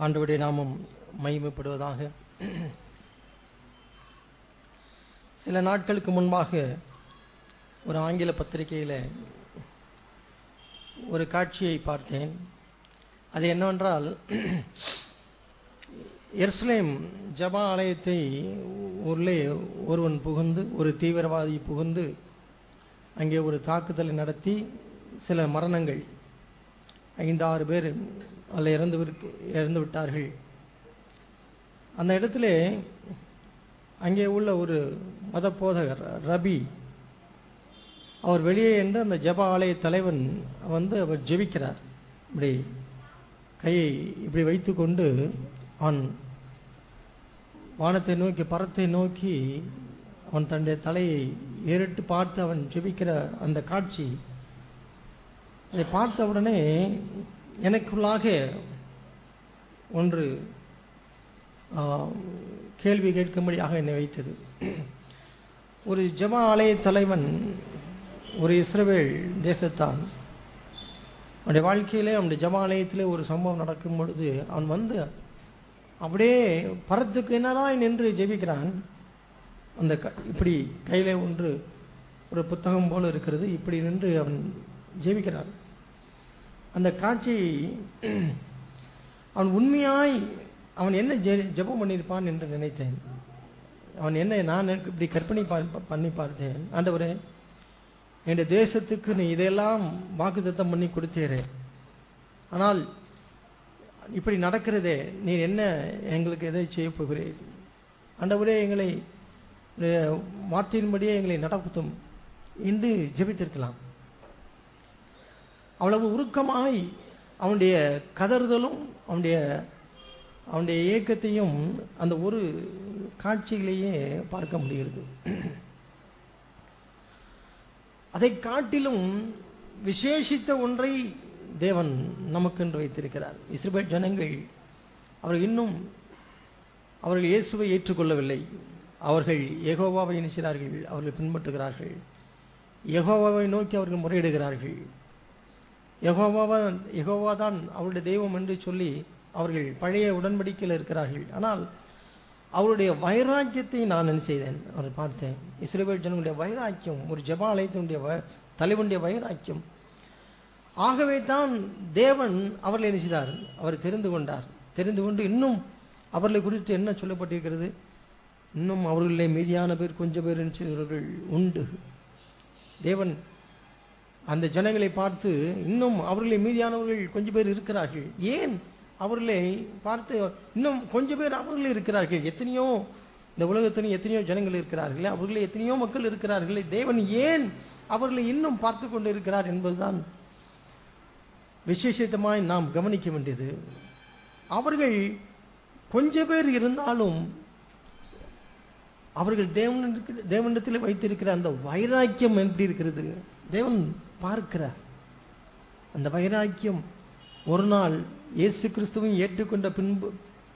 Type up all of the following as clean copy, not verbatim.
ஆண்டவருடைய நாமம் மகிமைப்படுவதாக. சில நாட்களுக்கு முன்பாக ஒரு ஆங்கில பத்திரிகையில் ஒரு காட்சியை பார்த்தேன். அது என்னவென்றால், எருசலேம் ஜெப ஆலயத்தை உள்ளே ஒருவன் புகுந்து, ஒரு தீவிரவாதி புகுந்து அங்கே ஒரு தாக்குதலை நடத்தி சில மரணங்கள், 5-6 பேர் அதில் இறந்து விட்டார்கள். அந்த இடத்துல அங்கே உள்ள ஒரு மத போதகர் ரபி, அவர் வெளியே என்று அந்த ஜெப ஆலய தலைவன் அவர் ஜெபிக்கிறார். இப்படி கையை இப்படி வைத்து கொண்டு அவன் வானத்தை நோக்கி, பரத்தை நோக்கி அவன் தன்னுடைய தலையை ஏறிட்டு பார்த்து அவன் ஜெபிக்கிற அந்த காட்சி, அதை பார்த்த உடனே எனக்குள்ளாக ஒன்று கேள்வி கேட்கும்படியாக என்னை வைத்தது. ஒரு ஜெப ஆலய தலைவன், ஒரு இஸ்ரவேல் தேசத்தான், அவனுடைய வாழ்க்கையிலே அவனுடைய ஜெப ஆலயத்திலே ஒரு சம்பவம் நடக்கும் பொழுது அவன் அப்படியே பரத்துக்கு என்னதான் நின்று ஜெபிக்கிறான். அந்த இப்படி கையிலே ஒரு புத்தகம் போல இருக்கிறது, இப்படி நின்று அவன் ஜெபிக்கிறான். அந்த காட்சியை அவன் உண்மையாய் அவன் என்ன ஜெபம் பண்ணியிருப்பான் என்று நினைத்தேன். அவன் என்ன, நான் இப்படி கற்பனை பண்ணி பார்த்தேன். ஆண்டவரே, என் தேசத்துக்கு நீ இதையெல்லாம் வாக்குத்தத்தம் பண்ணி கொடுத்தீரே, ஆனால் இப்படி நடக்கிறதே, நீர் என்ன எங்களுக்கு எதை செய்ய போகிறீர்? ஆண்டவரே, எங்களை வார்த்தையின்படியே எங்களை நடத்தும் என்று ஜெபித்திருக்கலாம். அவ்வளவு உருக்கமாய் அவனுடைய கதறுதலும் அவனுடைய ஏக்கத்தையும் அந்த ஒரு காட்சியிலேயே பார்க்க முடிகிறது. அதை காட்டிலும் விசேஷித்த ஒன்றை தேவன் நமக்கென்று வைத்திருக்கிறார். இஸ்ரவேல் ஜனங்கள் அவர்கள் இயேசுவை ஏற்றுக்கொள்ளவில்லை. அவர்கள் யெகோவாவை நினைக்கிறார்கள், அவர்கள் பின்பற்றுகிறார்கள். யெகோவாவை நோக்கி அவர்கள் முறையிடுகிறார்கள். யெகோவா தான் அவருடைய தெய்வம் என்று சொல்லி அவர்கள் பழைய உடன்படிக்கையில் இருக்கிறார்கள். ஆனால் அவருடைய வைராக்கியத்தை நான் என்ன செய்தேன், அவர் பார்த்தேன். இஸ்ரவேல் ஜனங்களுடைய வைராக்கியம், ஒரு ஜெப ஆலயத்தினுடைய தலைவனுடைய வைராக்கியம். ஆகவே தான் தேவன் அவர்களை என்ன செய்தார், அவர் தெரிந்து கொண்டு இன்னும் அவர்களை குறித்து என்ன சொல்லப்பட்டிருக்கிறது, இன்னும் அவர்களிலே மீதியான பேர் கொஞ்சம் பேர் செய்தவர்கள் உண்டு. தேவன் அந்த ஜனங்களை பார்த்து, இன்னும் அவர்களை மீதியானவர்கள் கொஞ்சம் பேர் இருக்கிறார்கள், ஏன் அவர்களை பார்த்து இன்னும் கொஞ்சம் பேர் அவர்களே இருக்கிறார்கள், எத்தனையோ இந்த உலகத்திலும் எத்தனையோ ஜனங்கள் இருக்கிறார்களே, அவர்களே எத்தனையோ மக்கள் இருக்கிறார்களே, தேவன் ஏன் அவர்களை இன்னும் பார்த்து கொண்டு இருக்கிறார் என்பதுதான் விசேஷமாய் நாம் கவனிக்க வேண்டியது. அவர்கள் கொஞ்சம் பேர் இருந்தாலும் அவர்கள் தேவனிடத்தில் வைத்திருக்கிற அந்த வைராக்கியம் எப்படி இருக்கிறது தேவன் பார்க்கிறார். அந்த வைராக்கியம் ஒரு நாள் இயேசு கிறிஸ்துவையும் ஏற்றுக்கொண்ட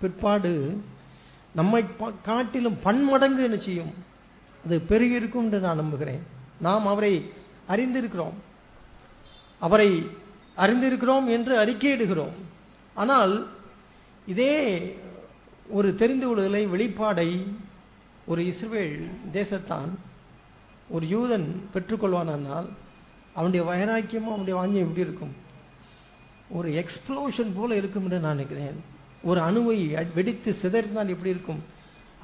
பிற்பாடு நம்மை காட்டிலும் பன்மடங்கு என்ன செய்யும், அது பெருகி இருக்கும் என்று நான் நம்புகிறேன். நாம் அவரை அறிந்திருக்கிறோம் என்று அறிக்கையிடுகிறோம். ஆனால் இதே ஒரு தெரிந்து கொள்ளுதலை, வெளிப்பாடை ஒரு இஸ்ரவேல் தேசத்தான் ஒரு யூதன் பெற்றுக்கொள்வானால் அவனுடைய வைராக்கியமும் அவனுடைய வாஞ்சியம் எப்படி இருக்கும், ஒரு எக்ஸ்ப்ளோஷன் போல இருக்கும் என்று நான் நினைக்கிறேன். ஒரு அணுவை வெடித்து சிதறினால் எப்படி இருக்கும்,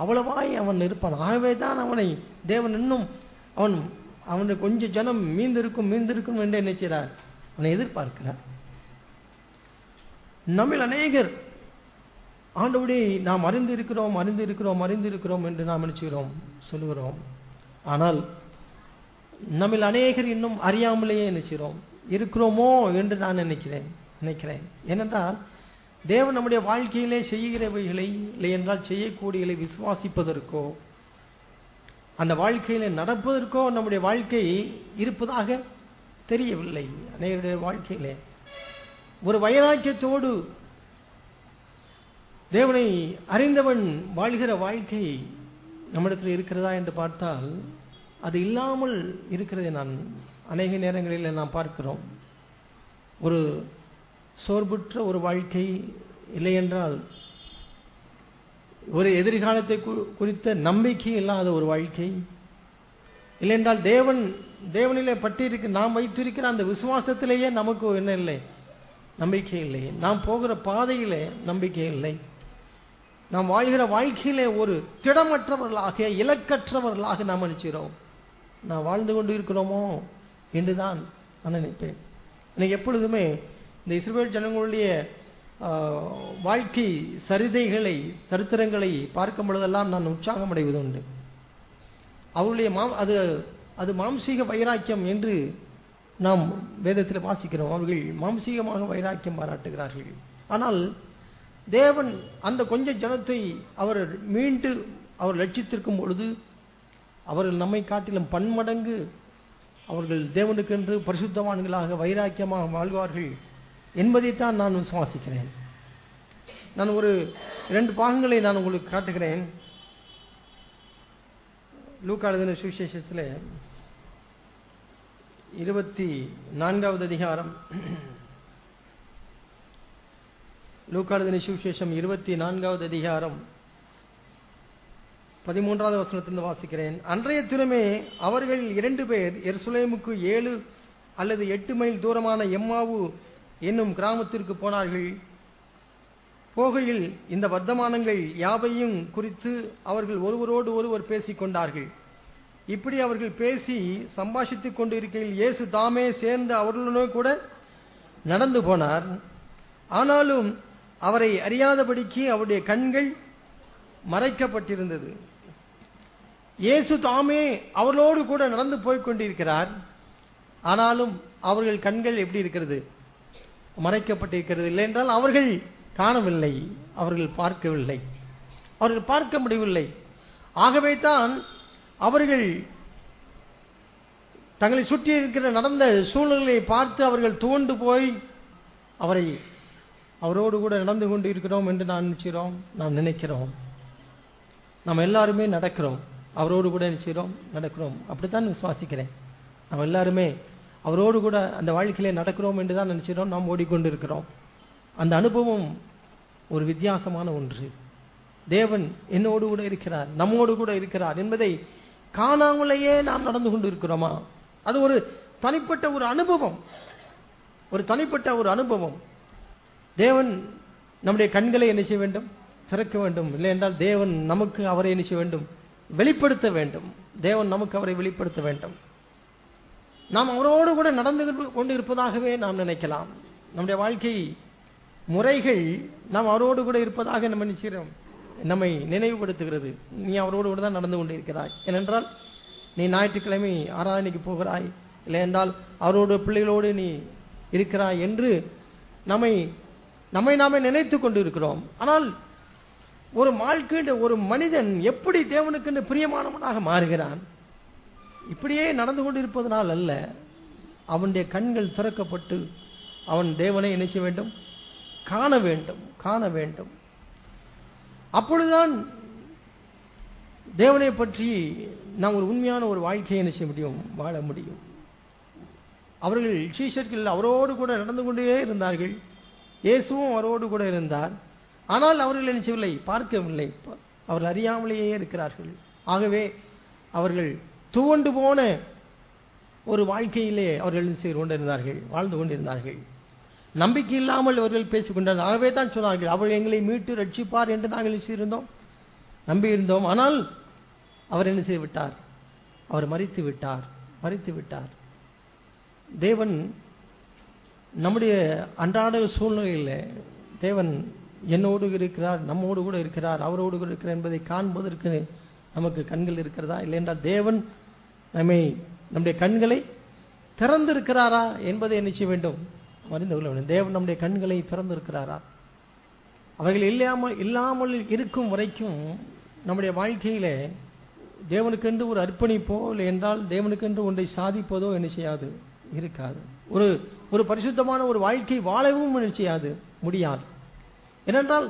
அவ்வளவாய் அவன் இருப்பான். ஆகவே தான் அவனை தேவன் இன்னும் அவனுடைய கொஞ்சம் ஜனம் மீந்திருக்கும் என்று நினைக்கிறார், அவனை எதிர்பார்க்கிறார். நம்மில் அநேகர் ஆண்டவரே நாம் அறிந்திருக்கிறோம் என்று நாம் நினைச்சுகிறோம், சொல்லுகிறோம். ஆனால் நம்மில் அநேகர் இன்னும் அறியாமலேயே நினைக்கிறோம் இருக்கிறோமோ என்று நான் நினைக்கிறேன். ஏனென்றால் தேவன் நம்முடைய வாழ்க்கையிலே செய்கிறவைகளை, இல்லை என்றால் செய்யக்கூடியவை விசுவாசிப்பதற்கோ, அந்த வாழ்க்கையிலே நடப்பதற்கோ நம்முடைய வாழ்க்கை இருப்பதாக தெரியவில்லை. அநேகருடைய வாழ்க்கையிலே ஒரு வைராக்கியத்தோடு தேவனை அறிந்தவன் வாழ்கிற வாழ்க்கை நம்மிடத்தில் இருக்கிறதா என்று பார்த்தால் அது இல்லாமல் இருக்கிறதை நான் அநேக நேரங்களில் நாம் பார்க்கிறோம். ஒரு சோர்வுற்ற ஒரு வாழ்க்கை இல்லை என்றால் ஒரு எதிர்காலத்தை குறித்த நம்பிக்கை இல்லாத ஒரு வாழ்க்கை, இல்லை என்றால் தேவனிலே பட்டிருக்க நாம் வைத்திருக்கிற அந்த விசுவாசத்திலேயே நமக்கு என்ன இல்லை, நம்பிக்கை இல்லை. நாம் போகிற பாதையிலே நம்பிக்கை இல்லை. நாம் வாழ்கிற வாழ்க்கையிலே ஒரு திடமற்றவர்களாக, இலக்கற்றவர்களாக நாம் நினைக்கிறோம். நாம் வாழ்ந்து கொண்டு இருக்கிறோமோ என்றுதான் நான் நினைப்பேன். எனக்கு எப்பொழுதுமே இந்த இஸ்ரவேல் ஜனங்களுடைய வாழ்க்கை சரித்திரங்களை பார்க்கும் பொழுதெல்லாம் நான் உற்சாகம் அடைவது உண்டு. அவருடைய அது மாம்சீக வைராக்கியம் என்று நாம் வேதத்தில் வாசிக்கிறோம். அவர்கள் மாம்சீகமாக வைராக்கியம் பாராட்டுகிறார்கள். ஆனால் தேவன் அந்த கொஞ்ச ஜனத்தை அவர் மீண்டு அவர் லட்சித்திருக்கும் பொழுது அவர்கள் நம்மை காட்டிலும் பன்மடங்கு அவர்கள் தேவனுக்கென்று பரிசுத்தவான்களாக வைராக்கியமாக வாழ்வார்கள் என்பதைத்தான் நான் விசுவாசிக்கிறேன். நான் ஒரு 2 பாகங்களை நான் உங்களுக்கு காட்டுகிறேன். லூக்கா எழுதின சுவிசேஷத்தில் 24வது அதிகாரம், லூக்கா எழுதின சுவிசேஷம் 24வது அதிகாரம் 13வது வசனத்திலிருந்து வாசிக்கிறேன். அன்றைய தினமே அவர்கள் 2 பேர் எருசலேமுக்கு 7 அல்லது 8 மைல் தூரமான எம்மாவு என்னும் கிராமத்திற்கு போனார்கள். போகையில் இந்த வர்த்தமானங்கள் யாவையும் குறித்து அவர்கள் ஒருவரோடு ஒருவர் பேசிக்கொண்டார்கள். இப்படி அவர்கள் பேசி சம்பாஷித்துக் கொண்டு இருக்கையில் இயேசு தாமே சேர்ந்து அவர்களுடனே கூட நடந்து போனார். ஆனாலும் அவரை அறியாதபடிக்கு அவருடைய கண்கள் மறைக்கப்பட்டிருந்தது. இயேசு தாமே அவர்களோடு கூட நடந்து போய் கொண்டிருக்கிறார். ஆனாலும் அவர்கள் கண்கள் எப்படி இருக்கிறது, மறைக்கப்பட்டிருக்கிறது. இல்லை என்றால் அவர்கள் காணவில்லை, அவர்கள் பார்க்கவில்லை, அவர்கள் பார்க்க முடியவில்லை. ஆகவே தான் அவர்கள் தங்களை சுற்றி இருக்கிற நடந்த சூழ்நிலையை பார்த்து அவர்கள் துவண்டு போய் அவரோடு கூட நடந்து கொண்டு இருக்கிறோம் என்று நாம் நினைக்கிறோம். நாம் எல்லாருமே நடக்கிறோம், அவரோடு கூட நினைக்கிறோம், நடக்கிறோம். அப்படித்தான் விசுவாசிக்கிறேன். நாம் எல்லாருமே அவரோடு கூட அந்த வாழ்க்கையிலே நடக்கிறோம் என்று தான் நினைக்கிறோம். நாம் ஓடிக்கொண்டு இருக்கிறோம். அந்த அனுபவம் ஒரு வித்தியாசமான ஒன்று. தேவன் என்னோடு கூட இருக்கிறார், நம்மோடு கூட இருக்கிறார் என்பதை காணாமலேயே நாம் நடந்து கொண்டு இருக்கிறோமா? அது ஒரு தனிப்பட்ட ஒரு அனுபவம், ஒரு அனுபவம். தேவன் நம்முடைய கண்களை என்ன செய்ய வேண்டும், திறக்க வேண்டும். இல்லை என்றால் தேவன் நமக்கு அவரை என்ன செய்ய வேண்டும், வெளிப்படுத்த வேண்டும். தேவன் நமக்கு அவரை வெளிப்படுத்த வேண்டும். நாம் அவரோடு கூட நடந்து கொண்டு இருப்பதாகவே நாம் நினைக்கலாம். நம்முடைய வாழ்க்கை முறைகள் நாம் அவரோடு கூட இருப்பதாக நம்ம நினைக்கிறோம், நம்மை நினைவுபடுத்துகிறது. நீ அவரோடு கூட தான் நடந்து கொண்டு இருக்கிறாய். ஏனென்றால் நீ ஞாயிற்றுக்கிழமை ஆராதனைக்கு போகிறாய், இல்லை என்றால் அவரோட பிள்ளைகளோடு நீ இருக்கிறாய் என்று நம்மை நாமே நினைத்து கொண்டு இருக்கிறோம். ஆனால் ஒரு ஒரு மனிதன் எப்படி தேவனுக்கு பிரியமானவனாக மாறுகிறான்? இப்படியே நடந்து கொண்டு இருப்பதனால் அல்ல, அவனுடைய கண்கள் திறக்கப்பட்டு அவன் தேவனை நினைச்ச வேண்டும், காண வேண்டும். அப்பொழுதுதான் தேவனை பற்றி நாம் ஒரு உண்மையான ஒரு வாழ்க்கையை நினைச்ச முடியும், வாழ முடியும். அவர்கள் சீஷர்கள் அவரோடு கூட நடந்து கொண்டே இருந்தார்கள். இயேசுவும் அவரோடு கூட இருந்தார். ஆனால் அவர்கள் நினைச்சவில்லை, பார்க்கவில்லை, அவர்கள் அறியாமலேயே இருக்கிறார்கள். ஆகவே அவர்கள் துவண்டு போன ஒரு வாழ்க்கையிலே அவர்கள் செய்து கொண்டிருந்தார்கள், வாழ்ந்து கொண்டிருந்தார்கள். நம்பிக்கை இல்லாமல் அவர்கள் பேசிக் கொண்டார்கள். ஆகவே தான் சொன்னார்கள், அவர் எங்களை மீட்டு ரட்சிப்பார் என்று நாங்கள் செய்திருந்தோம், நம்பியிருந்தோம். ஆனால் அவர் என்ன செய்து விட்டார், அவர் மரித்து விட்டார். தேவன் நம்முடைய அன்றாட சூழ்நிலையில் தேவன் என்னோடு இருக்கிறார், நம்மோடு கூட இருக்கிறார், அவரோடு கூட இருக்கிறார் என்பதை காண்பதற்கு நமக்கு கண்கள் இருக்கிறதா? இல்லை என்றால் தேவன் நம்முடைய கண்களை திறந்திருக்கிறாரா என்பதை என்ன செய்ய வேண்டும், அறிந்து கொள்ள வேண்டும். தேவன் நம்முடைய கண்களை திறந்திருக்கிறாரா? அவைகள் இல்லாமல் இருக்கும் வரைக்கும் நம்முடைய வாழ்க்கையில தேவனுக்கென்று ஒரு அர்ப்பணிப்போ இல்லை என்றால் தேவனுக்கென்று ஒன்றை சாதிப்பதோ என்ன செய்யாது, இருக்காது. ஒரு பரிசுத்தமான ஒரு வாழ்க்கை வாழவும் என்ன செய்யாது, முடியாது. ஏனென்றால்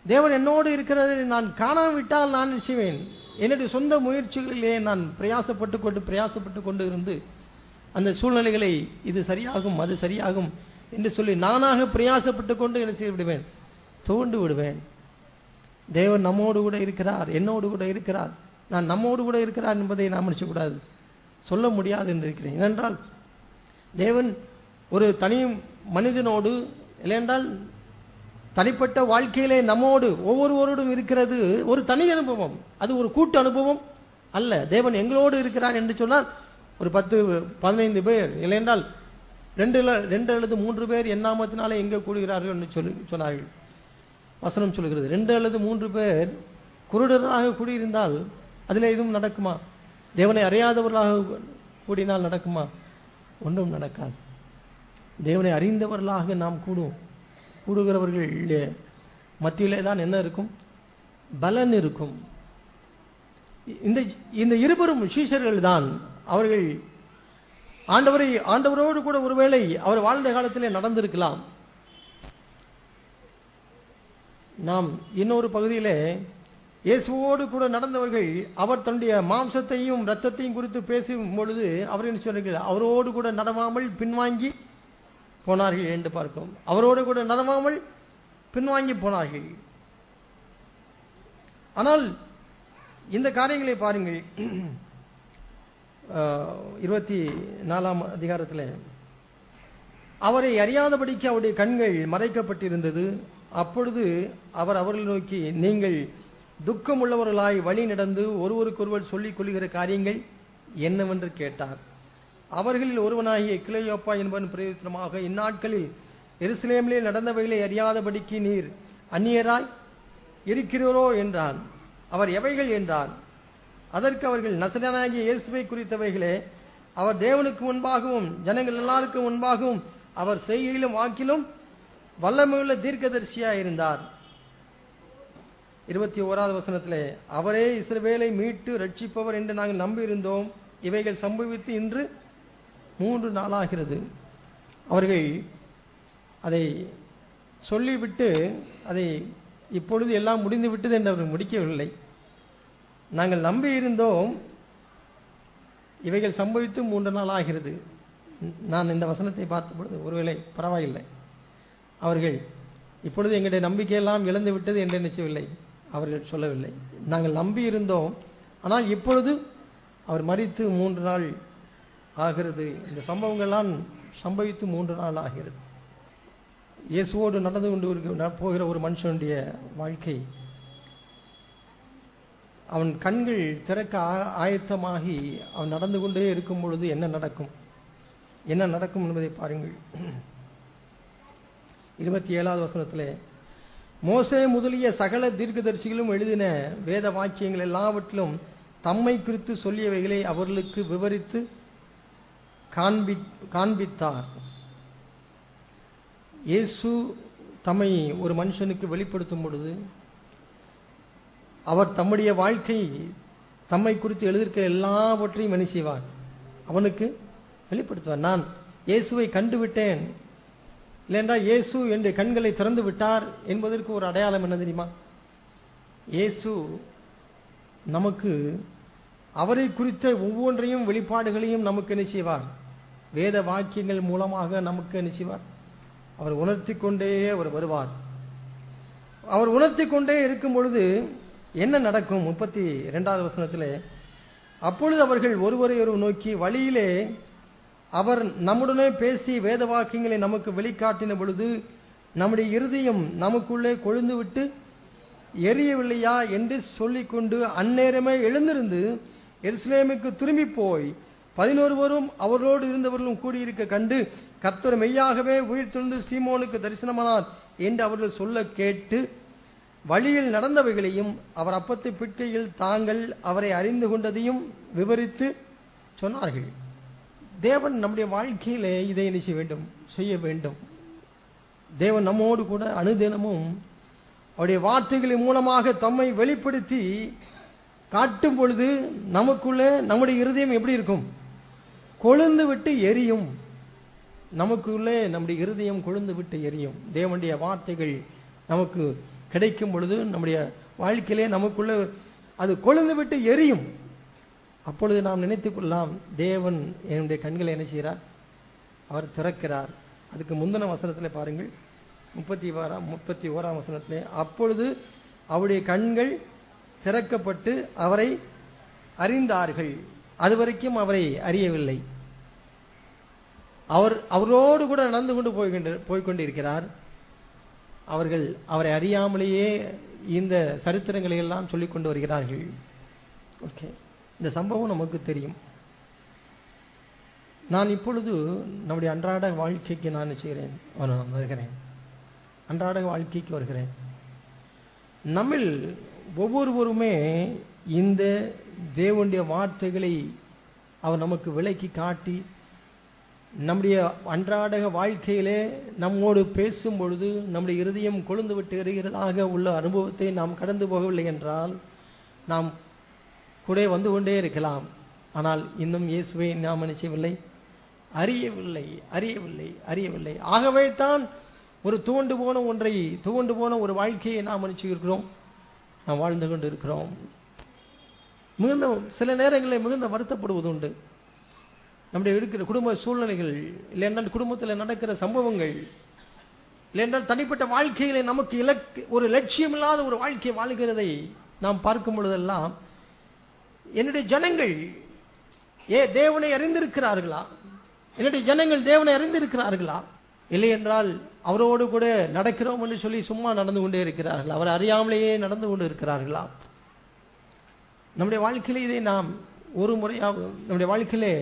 தேவன் என்னோடு இருக்கிறதை நான் காணாவிட்டால் நான் நிச்சயவேன் என்னுடைய சொந்த முயற்சிகளிலே நான் பிரயாசப்பட்டு கொண்டு இருந்து அந்த சூழ்நிலைகளை இது சரியாகும் அது சரியாகும் என்று சொல்லி நானாக பிரயாசப்பட்டு கொண்டு என்ன செய்து விடுவேன், துவண்டு விடுவேன். தேவன் நம்மோடு கூட இருக்கிறார், என்னோடு கூட இருக்கிறார், நான் நம்மோடு கூட இருக்கிறார் என்பதை நாம் நினைச்சக்கூடாது, சொல்ல முடியாது என்று இருக்கிறேன். ஏனென்றால் தேவன் ஒரு தனி மனிதனோடு இல்லையென்றால் தனிப்பட்ட வாழ்க்கையிலே நம்மோடு ஒவ்வொருவரோடும் இருக்கிறது ஒரு தனி அனுபவம், அது ஒரு கூட்டு அனுபவம் அல்ல. தேவன் எங்களோடு இருக்கிறார் என்று சொன்னால் ஒரு 10-15 பேர் இல்லையென்றால் 2 அல்லது 3 பேர் என் நாமத்தினாலே எங்கே கூடுகிறார்கள் என்று சொன்னார்கள். வசனம் சொல்கிறது 2 அல்லது 3 பேர் குருடராக கூடியிருந்தால் அதில் எதுவும் நடக்குமா? தேவனை அறியாதவர்களாக கூடினால் நடக்குமா? ஒன்றும் நடக்காது. தேவனை அறிந்தவர்களாக நாம் கூடுகிறவர்கள் மத்தியிலே தான் என்ன இருக்கும்? பலன் இருக்கும். இந்த இருவரும் சீஷர்கள் தான். அவர்கள் ஆண்டவரோடு கூட ஒருவேளை அவர் வாழ்ந்த காலத்திலே நடந்திருக்கலாம். நாம் இன்னொரு பகுதியிலே இயேசுவோடு கூட நடந்தவர்கள் அவர் தன்னுடைய மாம்சத்தையும் இரத்தத்தையும் குறித்து பேசும் பொழுது அவர்கள் சொன்னார்கள், அவரோடு கூட நடவாமல் பின்வாங்கி போனார்கள் என்று பார்க்கும். அவரோடு கூட நடவாமல் பின்வாங்கி போனார்கள். ஆனால் இந்த காரியங்களை பாருங்கள், 24ஆம் அதிகாரத்தில் அவரை அறியாதபடிக்கு அவருடைய கண்கள் மறைக்கப்பட்டிருந்தது. அப்பொழுது அவர் அவர்களை நோக்கி, நீங்கள் துக்கம் உள்ளவர்களாய் வழி நடந்து ஒருவருக்கொருவர் சொல்லிக் கொள்கிற காரியங்கள் என்னவென்று கேட்டார். அவர்களில் ஒருவனாகிய கிளையோப்பா என்பவன் பிரயோஜனமாக, இந்நாட்களில் எருசலேமிலே நடந்தவைகளை அறியாதபடிக்கு நீர் அந்நியராய் இருக்கிறோரோ என்றான். அவர் எவைகள் என்றார். அதற்கு அவர்கள், நசரேயனாகிய இயேசுவை குறித்தவைகளே. அவர் தேவனுக்கு முன்பாகவும் ஜனங்கள் எல்லாருக்கும் முன்பாகவும் அவர் செய்கையிலும் வாக்கிலும் வல்லமையுள்ள தீர்க்கதரிசியாய் இருந்தார். 21வது வசனத்திலே, அவரே இஸ்ரவேலை மீட்டு ரட்சிப்பவர் என்று நாங்கள் நம்பியிருந்தோம். இவைகள் சம்பவித்து இன்று 3 நாளாகிறது. அவர்கள் அதை சொல்லிவிட்டு அதை இப்பொழுது எல்லாம் முடிந்து விட்டது என்று அவர்கள் முடிக்கவில்லை. நாங்கள் நம்பி இருந்தோம், இவைகள் சம்பவித்து 3 நாள் ஆகிறது. நான் இந்த வசனத்தை பார்த்த பொழுது ஒருவேளை பரவாயில்லை, அவர்கள் இப்பொழுது எங்களுடைய நம்பிக்கையெல்லாம் இழந்து விட்டது என்று நினைச்சவில்லை. அவர்கள் சொல்லவில்லை, நாங்கள் நம்பி இருந்தோம், ஆனால் இப்பொழுது அவர் மரித்து 3 நாள் ஆகிறது. இந்த சம்பவங்கள்லாம் சம்பவித்து 3 நாள் ஆகிறது. இயேசுவோடு நடந்து கொண்டு போகிற ஒரு மனுஷனுடைய வாழ்க்கை, அவன் கண்கள் திறக்க ஆயத்தமாகி அவன் நடந்து கொண்டே இருக்கும் பொழுது என்ன நடக்கும் என்பதை பாருங்கள். 27வது வசனத்திலே, மோசே முதலிய சகல தீர்க்கதரிசிகளும் எழுதின வேத வாக்கியங்கள் எல்லாவற்றிலும் தம்மை குறித்து சொல்லியவைகளை அவர்களுக்கு விவரித்து காண்பித்தார். இயேசு தம்மை ஒரு மனுஷனுக்கு வெளிப்படுத்தும் பொழுது அவர் தம்முடைய வாழ்க்கை தம்மை குறித்து எழுதியிருக்க எல்லாவற்றையும் என்ன செய்வார்? அவனுக்கு வெளிப்படுத்துவார். நான் இயேசுவை கண்டுவிட்டேன், இல்லையென்றால் இயேசு என்னுடைய கண்களை திறந்து விட்டார் என்பதற்கு ஒரு அடையாளம் என்ன தெரியுமா? இயேசு நமக்கு அவரை குறித்த ஒவ்வொன்றையும் வெளிப்பாடுகளையும் நமக்கு என்ன செய்வார்? வேத வாக்கியங்கள் மூலமாக நமக்கு என்ன செய்வார்? அவர் உணர்த்தி கொண்டே அவர் வருவார். அவர் உணர்த்தி கொண்டே இருக்கும் பொழுது என்ன நடக்கும்? 32வது வசனத்திலே, அப்பொழுது அவர்கள் ஒருவரை நோக்கி, வழியிலே அவர் நம்முடனே பேசி வேத வாக்கியங்களை நமக்கு வெளிக்காட்டின பொழுது நம்முடைய இருதயம் நமக்குள்ளே கொழுந்து விட்டு எரியவில்லையா என்று சொல்லிக்கொண்டு அந்நேரமே எழுந்திருந்து எருசலேமுக்கு திரும்பி போய் 11 அவரோடு இருந்தவர்களும் கூடியிருக்க கண்டு, கர்த்தர் மெய்யாகவே உயிர்த்தெழுந்து சீமோனுக்கு தரிசனமானார் என்று அவர்கள் சொல்ல கேட்டு, வழியில் நடந்தவைகளையும் அவர் அப்பத்தை பிட்கையில் தாங்கள் அவரை அறிந்து கொண்டதையும் விவரித்து சொன்னார்கள். தேவன் நம்முடைய வாழ்க்கையிலே இதை செய்ய வேண்டும். தேவன் நம்மோடு கூட அனுதினமும் அவருடைய வார்த்தைகளின் மூலமாக தம்மை வெளிப்படுத்தி காட்டும் பொழுது நமக்குள்ளே நம்முடைய இருதயம் எப்படி இருக்கும்? கொழுந்து விட்டு எரியும். நமக்குள்ளே நம்முடைய இருதயம் கொழுந்து விட்டு எரியும். தேவனுடைய வார்த்தைகள் நமக்கு கிடைக்கும் பொழுது நம்முடைய வாழ்க்கையிலே நமக்குள்ளே அது கொழுந்து விட்டு எரியும். அப்பொழுது நாம் நினைத்துக் கொள்ளலாம், தேவன் என்னுடைய கண்களை என்ன செய்கிறார்? அவர் திறக்கிறார். அதுக்கு முந்தின வசனத்தில் பாருங்கள், 31ஆம் வசனத்திலே, அப்பொழுது அவருடைய கண்கள் திறக்கப்பட்டு அவரை அறிந்தார்கள். அதுவரைக்கும் அவரை அறியவில்லை. அவரோடு கூட நடந்து கொண்டு போய்கொண்டிருக்கிறார். அவர்கள் அவரை அறியாமலேயே இந்த சரித்திரங்களை எல்லாம் சொல்லிக் கொண்டு வருகிறார்கள். ஓகே, இந்த சம்பவம் நமக்கு தெரியும். நான் இப்பொழுது நம்முடைய அன்றாட வாழ்க்கைக்கு நான் செய்கிறேன், வருகிறேன். அன்றாட வாழ்க்கைக்கு வருகிறேன். நம்மில் ஒவ்வொருவருமே இந்த தேவனுடைய வார்த்தைகளை அவர் நமக்கு விளக்கி காட்டி நம்முடைய அன்றாட வாழ்க்கையிலே நம்மோடு பேசும் பொழுது நம்முடைய இருதயம் கொழுந்து விட்டு எறிகிறதாக உள்ள அனுபவத்தை நாம் கடந்து போகவில்லை என்றால் நாம் கூட வந்து கொண்டே இருக்கலாம். ஆனால் இன்னும் இயேசுவை நாம் நினைச்சவில்லை, அறியவில்லை. ஆகவே தான் ஒரு துவண்டு போன ஒரு வாழ்க்கையை நாம் நினைச்சிருக்கிறோம், நாம் வாழ்ந்து கொண்டு இருக்கிறோம். மிகுந்த சில நேரங்களில் மிகுந்த வருத்தப்படுவது உண்டு. நம்முடைய இருக்கிற குடும்ப சூழ்நிலைகள், இல்லையென்றால் குடும்பத்தில் நடக்கிற சம்பவங்கள், இல்லையென்றால் தனிப்பட்ட வாழ்க்கையிலே நமக்கு ஒரு லட்சியம் இல்லாத ஒரு வாழ்க்கையை வாழ்கிறதை நாம் பார்க்கும் பொழுதெல்லாம் என்னுடைய ஜனங்கள் தேவனை அறிந்திருக்கிறார்களா? என்னுடைய ஜனங்கள் தேவனை அறிந்திருக்கிறார்களா? இல்லை என்றால் அவரோடு கூட நடக்கிறோம் என்று சொல்லி சும்மா நடந்து கொண்டே இருக்கிறார்கள், அவர் அறியாமலேயே நடந்து கொண்டு இருக்கிறார்களா? நம்முடைய வாழ்க்கையிலே இதை நாம் ஒரு முறையாவது நம்முடைய வாழ்க்கையிலே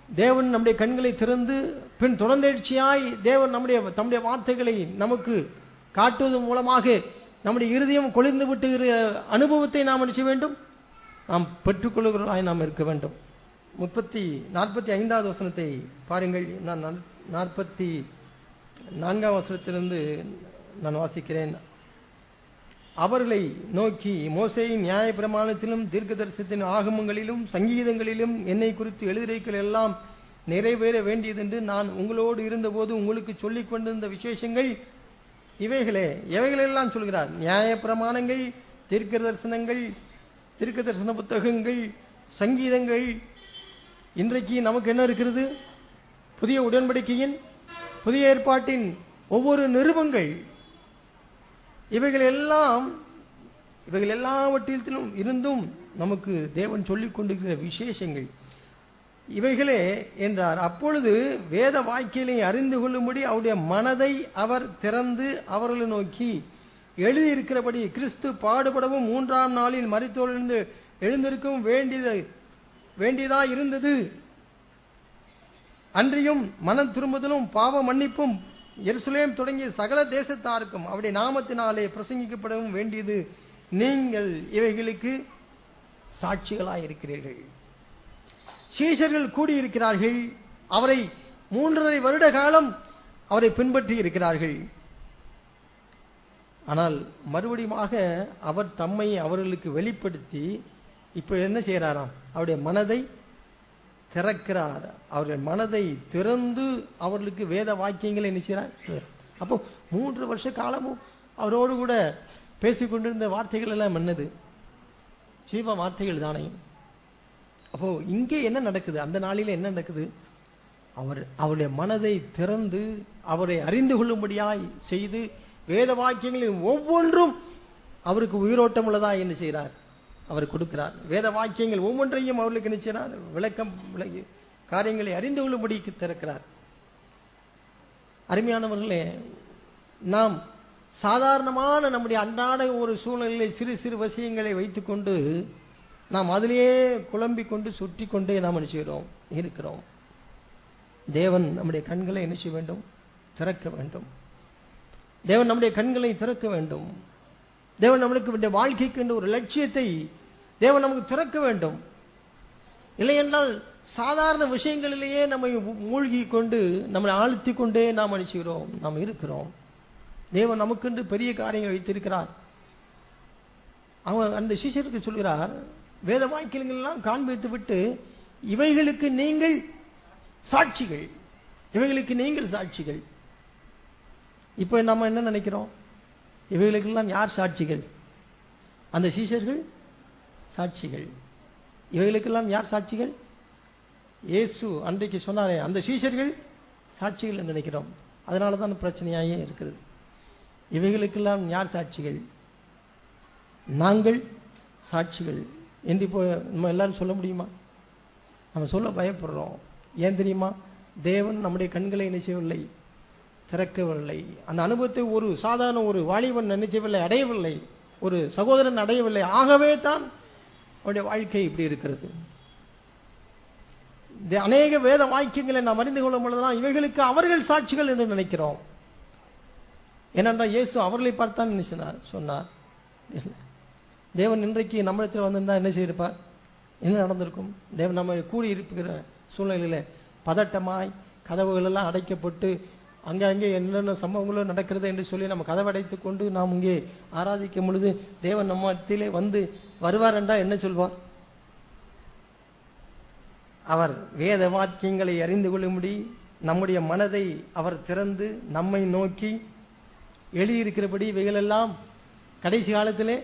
தேவன் நம்முடைய கண்களை திறந்து பின் தொடர்ந்தெழுச்சியாய் தேவன் தம்முடைய வார்த்தைகளை நமக்கு காட்டுவது மூலமாக நம்முடைய இருதயம் கொளிந்து விட்டுகிற அனுபவத்தை நாம் நினைச்ச வேண்டும், நாம் பெற்றுக்கொள்கிறவர்களாய் நாம் இருக்க வேண்டும். 45வது வசனத்தை பாருங்கள். நான் 44ஆம் வசனத்திலிருந்து நான் வாசிக்கிறேன். அவர்களை நோக்கி, மோசேயின் நியாயப்பிரமாணத்திலும் தீர்க்கதரிசனத்தின் ஆகமங்களிலும் சங்கீதங்களிலும் என்னை குறித்து எழுதியிருக்கிற எல்லாம் நிறைவேற வேண்டியதென்று நான் உங்களோடு இருந்தபோது உங்களுக்கு சொல்லிக் கொண்டிருந்த விசேஷங்கள் இவைகளே. எவைகளெல்லாம் சொல்கிறார்? நியாயப்பிரமாணங்கள், தீர்க்க தரிசன புத்தகங்கள், சங்கீதங்கள். இன்றைக்கு நமக்கு என்ன இருக்கிறது? புதிய உடன்படிக்கையின், புதிய ஏற்பாட்டின் ஒவ்வொரு நிருபங்கள். இவைகள் எல்லாவற்றிலும் இருந்தும் நமக்கு தேவன் சொல்லிக் கொண்டிருக்கிற விசேஷங்கள் இவைகளே என்றார். அப்பொழுது வேத வாக்கியங்களை அறிந்து கொள்ளும்படி அவருடைய மனதை அவர் திறந்து அவர்களை நோக்கி, எழுதியிருக்கிறபடி கிறிஸ்து பாடுபடவும் 3ஆம் நாளில் மரித்தோரிலிருந்து எழுந்திருக்கும் வேண்டியதா இருந்தது. அன்றியும் மனம் திரும்புதலும் பாவ மன்னிப்பும் எருசலேம் தொடங்கிய சகல தேசத்தாருக்கும் அவருடைய நாமத்தினாலே பிரசங்கிக்கப்படவும் வேண்டியது. நீங்கள் இவைகளுக்கு சாட்சிகளாயிருக்கிறீர்கள். சீஷர்கள் கூடியிருக்கிறார்கள். அவரை 3.5 வருட காலம் அவரை பின்பற்றி இருக்கிறார்கள். ஆனால் மறுபடியும் அவர் தம்மை அவர்களுக்கு வெளிப்படுத்தி இப்ப என்ன செய்யறாராம்? அவருடைய மனதை திறக்கிறார். அவருடைய மனதை திறந்து அவர்களுக்கு வேத வாக்கியங்களை என்ன செய்கிறார்? அப்போ 3 வருஷ காலமும் அவரோடு கூட பேசிக்கொண்டிருந்த வார்த்தைகள் எல்லாம் என்னது? ஜீவ வார்த்தைகள் தானே. அப்போ இங்கே என்ன நடக்குது? அந்த நாளில என்ன நடக்குது? அவருடைய மனதை திறந்து அவரை அறிந்து கொள்ளும்படியாய் செய்து வேத வாக்கியங்களின் ஒவ்வொன்றும் அவருக்கு உயிரோட்டம் உள்ளதா என்ன செய்கிறார்? அவர் கொடுக்கிறார். வேத வாக்கியங்கள் ஒவ்வொன்றையும் அவர்களுக்கு என்ன செய்கிறார்? விளக்கம் காரியங்களை அறிந்து கொள்ளும்படிக்கு திறக்கிறார். அருமையானவர்களே, நாம் சாதாரணமான நம்முடைய அன்றாட ஒரு சூழ்நிலையிலே சிறு சிறு விஷயங்களை வைத்துக்கொண்டு நாம் அதிலேயே குழம்பிக் கொண்டு சுற்றி கொண்டே நாம் நினைச்சுகிறோம் இருக்கிறோம். தேவன் நம்முடைய கண்களை என்ன செய்ய வேண்டும்? திறக்க வேண்டும். தேவன் நம்முடைய கண்களை திறக்க வேண்டும். தேவன் நம்மளுக்கு வாழ்க்கைக்கு என்ற ஒரு லட்சியத்தை தேவன் நமக்கு திறக்க வேண்டும். இல்லை என்றால் சாதாரண விஷயங்களிலேயே நம்மை மூழ்கி கொண்டு நம்மை ஆழ்த்தி கொண்டே நாம் நினைச்சுகிறோம், நாம் இருக்கிறோம். தேவன் நமக்கென்று பெரிய காரியங்கள் வைத்திருக்கிறார். அவன் அந்த சிஷ்யருக்கு சொல்கிறார், வேத வாக்கியங்கள் எல்லாம் காண்பித்து விட்டு இவைகளுக்கு நீங்கள் சாட்சிகள், இவைகளுக்கு நீங்கள் சாட்சிகள். இப்ப நம்ம என்ன நினைக்கிறோம்? இவைகளுக்கெல்லாம் யார் சாட்சிகள்? அந்த சீஷர்கள் சாட்சிகள். இவைகளுக்கெல்லாம் யார் சாட்சிகள்? இயேசு அன்றைக்கு சொன்னாரே அந்த சீஷர்கள் சாட்சிகள் என்று நினைக்கிறோம். அதனால தான் பிரச்சனையாகவே இருக்கிறது. இவைகளுக்கெல்லாம் யார் சாட்சிகள்? நாங்கள் சாட்சிகள் என்று இப்போ நம்ம எல்லாரும் சொல்ல முடியுமா? நம்ம சொல்ல பயப்படுறோம். ஏன் தெரியுமா? தேவன் நம்முடைய கண்களை நினைச்சவில்லை, திறக்கவில்லை. அந்த அனுபவத்தை ஒரு சாதாரண ஒரு வாலிபன் நினைச்சவில்லை, அடையவில்லை, ஒரு சகோதரன் அடையவில்லை. ஆகவே தான் அவருடைய வாழ்க்கை இப்படி இருக்கிறது. அநேக வேத வாக்கியங்களை நாம் அறிந்து கொள்ளும் பொழுதுதான் இவைகளுக்கு அவர்கள் சாட்சிகள் என்று நினைக்கிறோம். ஏனென்றால் இயேசு அவர்களை பார்த்தான் சொன்னார். தேவன் இன்றைக்கு நம்மிடத்தில் வந்திருந்தா என்ன செய்திருப்பார்? என்ன நடந்திருக்கும்? தேவன் நம்ம கூடி இருக்கிற சூழ்நிலையில பதட்டமாய் கதவுகள் எல்லாம் அடைக்கப்பட்டு அங்கே என்னென்ன சம்பவங்களும் நடக்கிறது என்று சொல்லி நம்ம கதவை அடைத்து கொண்டு நாம் இங்கே ஆராதிக்கும் பொழுது தேவன் நம்ம இடத்திலே வந்து வருவார் என்றால் என்ன சொல்வார்? அவர் வேத வாக்கியங்களை அறிந்து கொள்ளும்படி நம்முடைய மனதை அவர் திறந்து நம்மை நோக்கி எழுதியிருக்கிறபடி இவைகளெல்லாம் கடைசி காலத்திலே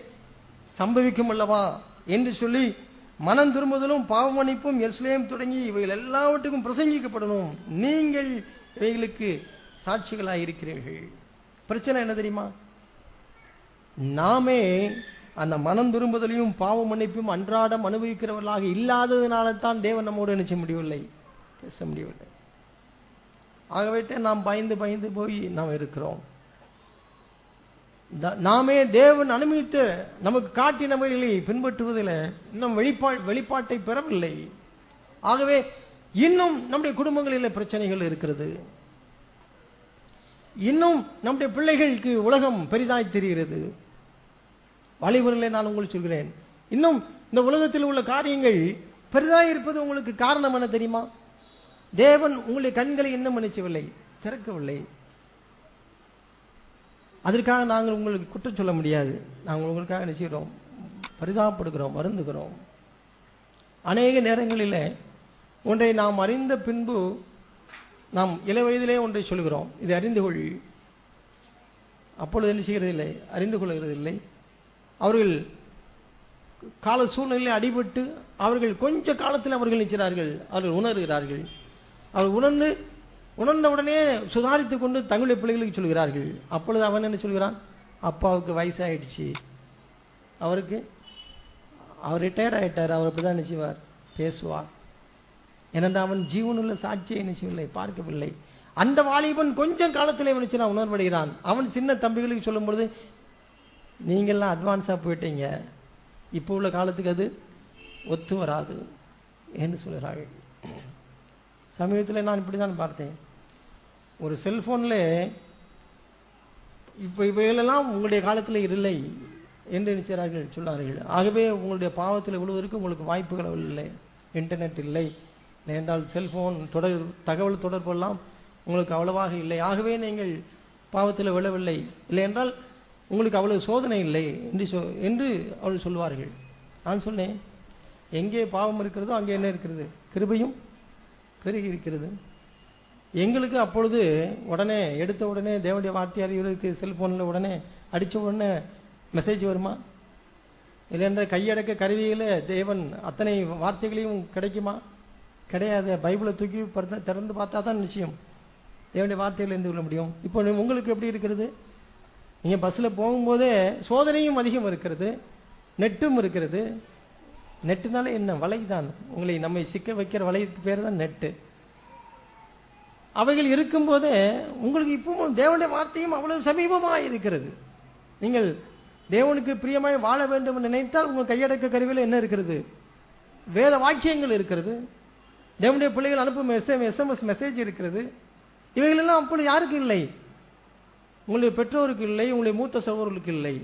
சம்பவிக்கும் அல்லவா என்று சொல்லி மனம் திரும்புதலும் பாவமன்னிப்பும் எருசலேம் தொடங்கி இவைகள் எல்லாவற்றுக்கும் பிரசங்கிக்கப்படணும். நீங்கள் இவைகளுக்கு சாட்சிகளாக இருக்கிறீர்கள். பிரச்சனை என்ன தெரியுமா? நாமே அந்த மனம் திரும்புதலையும் பாவ மன்னிப்பும் அன்றாடம் அனுபவிக்கிறவர்களாக இல்லாததுனால தான் தேவன் நம்மோடு நினைச்ச முடியவில்லை, பேச முடியவில்லை. ஆகவே தான் நாம் பயந்து பயந்து போய் நாம் இருக்கிறோம். நாமே தேவன் அனுமதித்து நமக்கு காட்டினவைகளை பின்பற்றுவதில் இன்னும் வெளிப்பாட்டை பெறவில்லை. ஆகவே இன்னும் நம்முடைய குடும்பங்களில் பிரச்சனைகள் இருக்கிறது. இன்னும் நம்முடைய பிள்ளைகளுக்கு உலகம் பெரிதாய் தெரிகிறது. வாலிபர்களே, நான் உங்களுக்கு சொல்கிறேன், இன்னும் இந்த உலகத்தில் உள்ள காரியங்கள் பெரிதாய் இருப்பது உங்களுக்கு காரணம் என்ன தெரியுமா? தேவன் உங்களுடைய கண்களை இன்னும் மன்னிச்சவில்லை, திறக்கவில்லை. அதற்காக நாங்கள் உங்களுக்கு குற்றம் சொல்ல முடியாது. நாங்கள் உங்களுக்காக நினைச்சுக்கிறோம், பரிதாபப்படுகிறோம், வருந்துகிறோம். அநேக நேரங்களில் ஒன்றை நாம் அறிந்த பின்பு நாம் இள வயதிலே ஒன்றை சொல்கிறோம், இதை அறிந்து கொள். அப்பொழுது என்ன செய்கிறதில்லை, அறிந்து கொள்கிறதில்லை. அவர்கள் கால சூழ்நிலையில் அடிபட்டு அவர்கள் கொஞ்ச காலத்தில் அவர்கள் நிற்கிறார்கள், அவர்கள் உணர்கிறார்கள். அவர்கள் உணர்ந்த உடனே சுதாரித்து கொண்டு தங்களுடைய பிள்ளைகளுக்கு சொல்கிறார்கள். அப்பொழுது அவன் என்ன சொல்கிறான்? அப்பாவுக்கு வயசாயிடுச்சு, அவர் ரிட்டையர்ட் ஆகிட்டார், அவர் அப்படி தான் நினைச்சுவார், பேசுவார். ஏனென்றால் அவன் ஜீவனுள்ள சாட்சியை நினைச்சவில்லை, பார்க்கவில்லை. அந்த வாலிபன் கொஞ்சம் காலத்தில் நினைச்சு நான் உணர்வடைகிறான். அவன் சின்ன தம்பிகளுக்கு சொல்லும் பொழுது, நீங்கள்லாம் அட்வான்ஸாக போயிட்டீங்க, இப்போ உள்ள காலத்துக்கு அது ஒத்து வராது என்று சொல்கிறார்கள். சமீபத்தில் நான் இப்படி தான் பார்த்தேன், ஒரு செல்போனில் இப்போ இவைகளெல்லாம் உங்களுடைய காலத்தில் இல்லை என்று நினைச்சார்கள், சொன்னார்கள். ஆகவே உங்களுடைய பாவத்தில் விழுவதற்கு உங்களுக்கு வாய்ப்புகள் இல்லை, இன்டர்நெட் இல்லை, என்றால் செல்போன் தகவல் தொடர்பெல்லாம் உங்களுக்கு அவ்வளவாக இல்லை. ஆகவே நீங்கள் பாவத்தில் விழவில்லை, இல்லை என்றால் உங்களுக்கு அவ்வளவு சோதனை இல்லை என்று அவர்கள் சொல்வார்கள். நான் சொன்னேன், எங்கே பாவம் இருக்கிறதோ அங்கே என்ன இருக்கிறது? கிருபையும் பெருகி இருக்கிறது. எங்களுக்கு அப்பொழுது உடனே எடுத்த உடனே தேவனுடைய வார்த்தை அறிவுறதுக்கு செல்போனில் உடனே அடித்த உடனே மெசேஜ் வருமா? இல்லைன்ற கையடக்க கருவியில் தேவன் அத்தனை வார்த்தைகளையும் கிடைக்குமா? கிடையாது. பைபிளை தூக்கி திறந்து பார்த்தா தான் நிச்சயம் தேவனுடைய வார்த்தைகள் இருந்து கொள்ள முடியும். இப்போ உங்களுக்கு எப்படி இருக்கிறது? நீங்கள் பஸ்ஸில் போகும்போதே சோதனையும் அதிகம் இருக்கிறது, நெட்டும் இருக்கிறது. நெட்டுனால என்ன? வலை தான். உங்களை நம்மை சிக்க வைக்கிற வலைக்கு பேர் தான் நெட்டு. அவைகள் இருக்கும்போதே உங்களுக்கு இப்பவும் தேவனுடைய வார்த்தையும் அவ்வளவு சமீபமாக இருக்கிறது. நீங்கள் தேவனுக்கு பிரியமாய் வாழ வேண்டும் நினைத்தால் உங்கள் கையடக்க கருவியில் என்ன இருக்கிறது? வேத வாக்கியங்கள் இருக்கிறது. தேவனுடைய பிள்ளைகள் அனுப்பும் SMS மெசேஜ் இருக்கிறது. இவைகளெல்லாம் அப்படி யாருக்கு இல்லை? உங்களுடைய பெற்றோருக்கு இல்லை, உங்களுடைய மூத்த சகோதரர்களுக்கு இல்லை.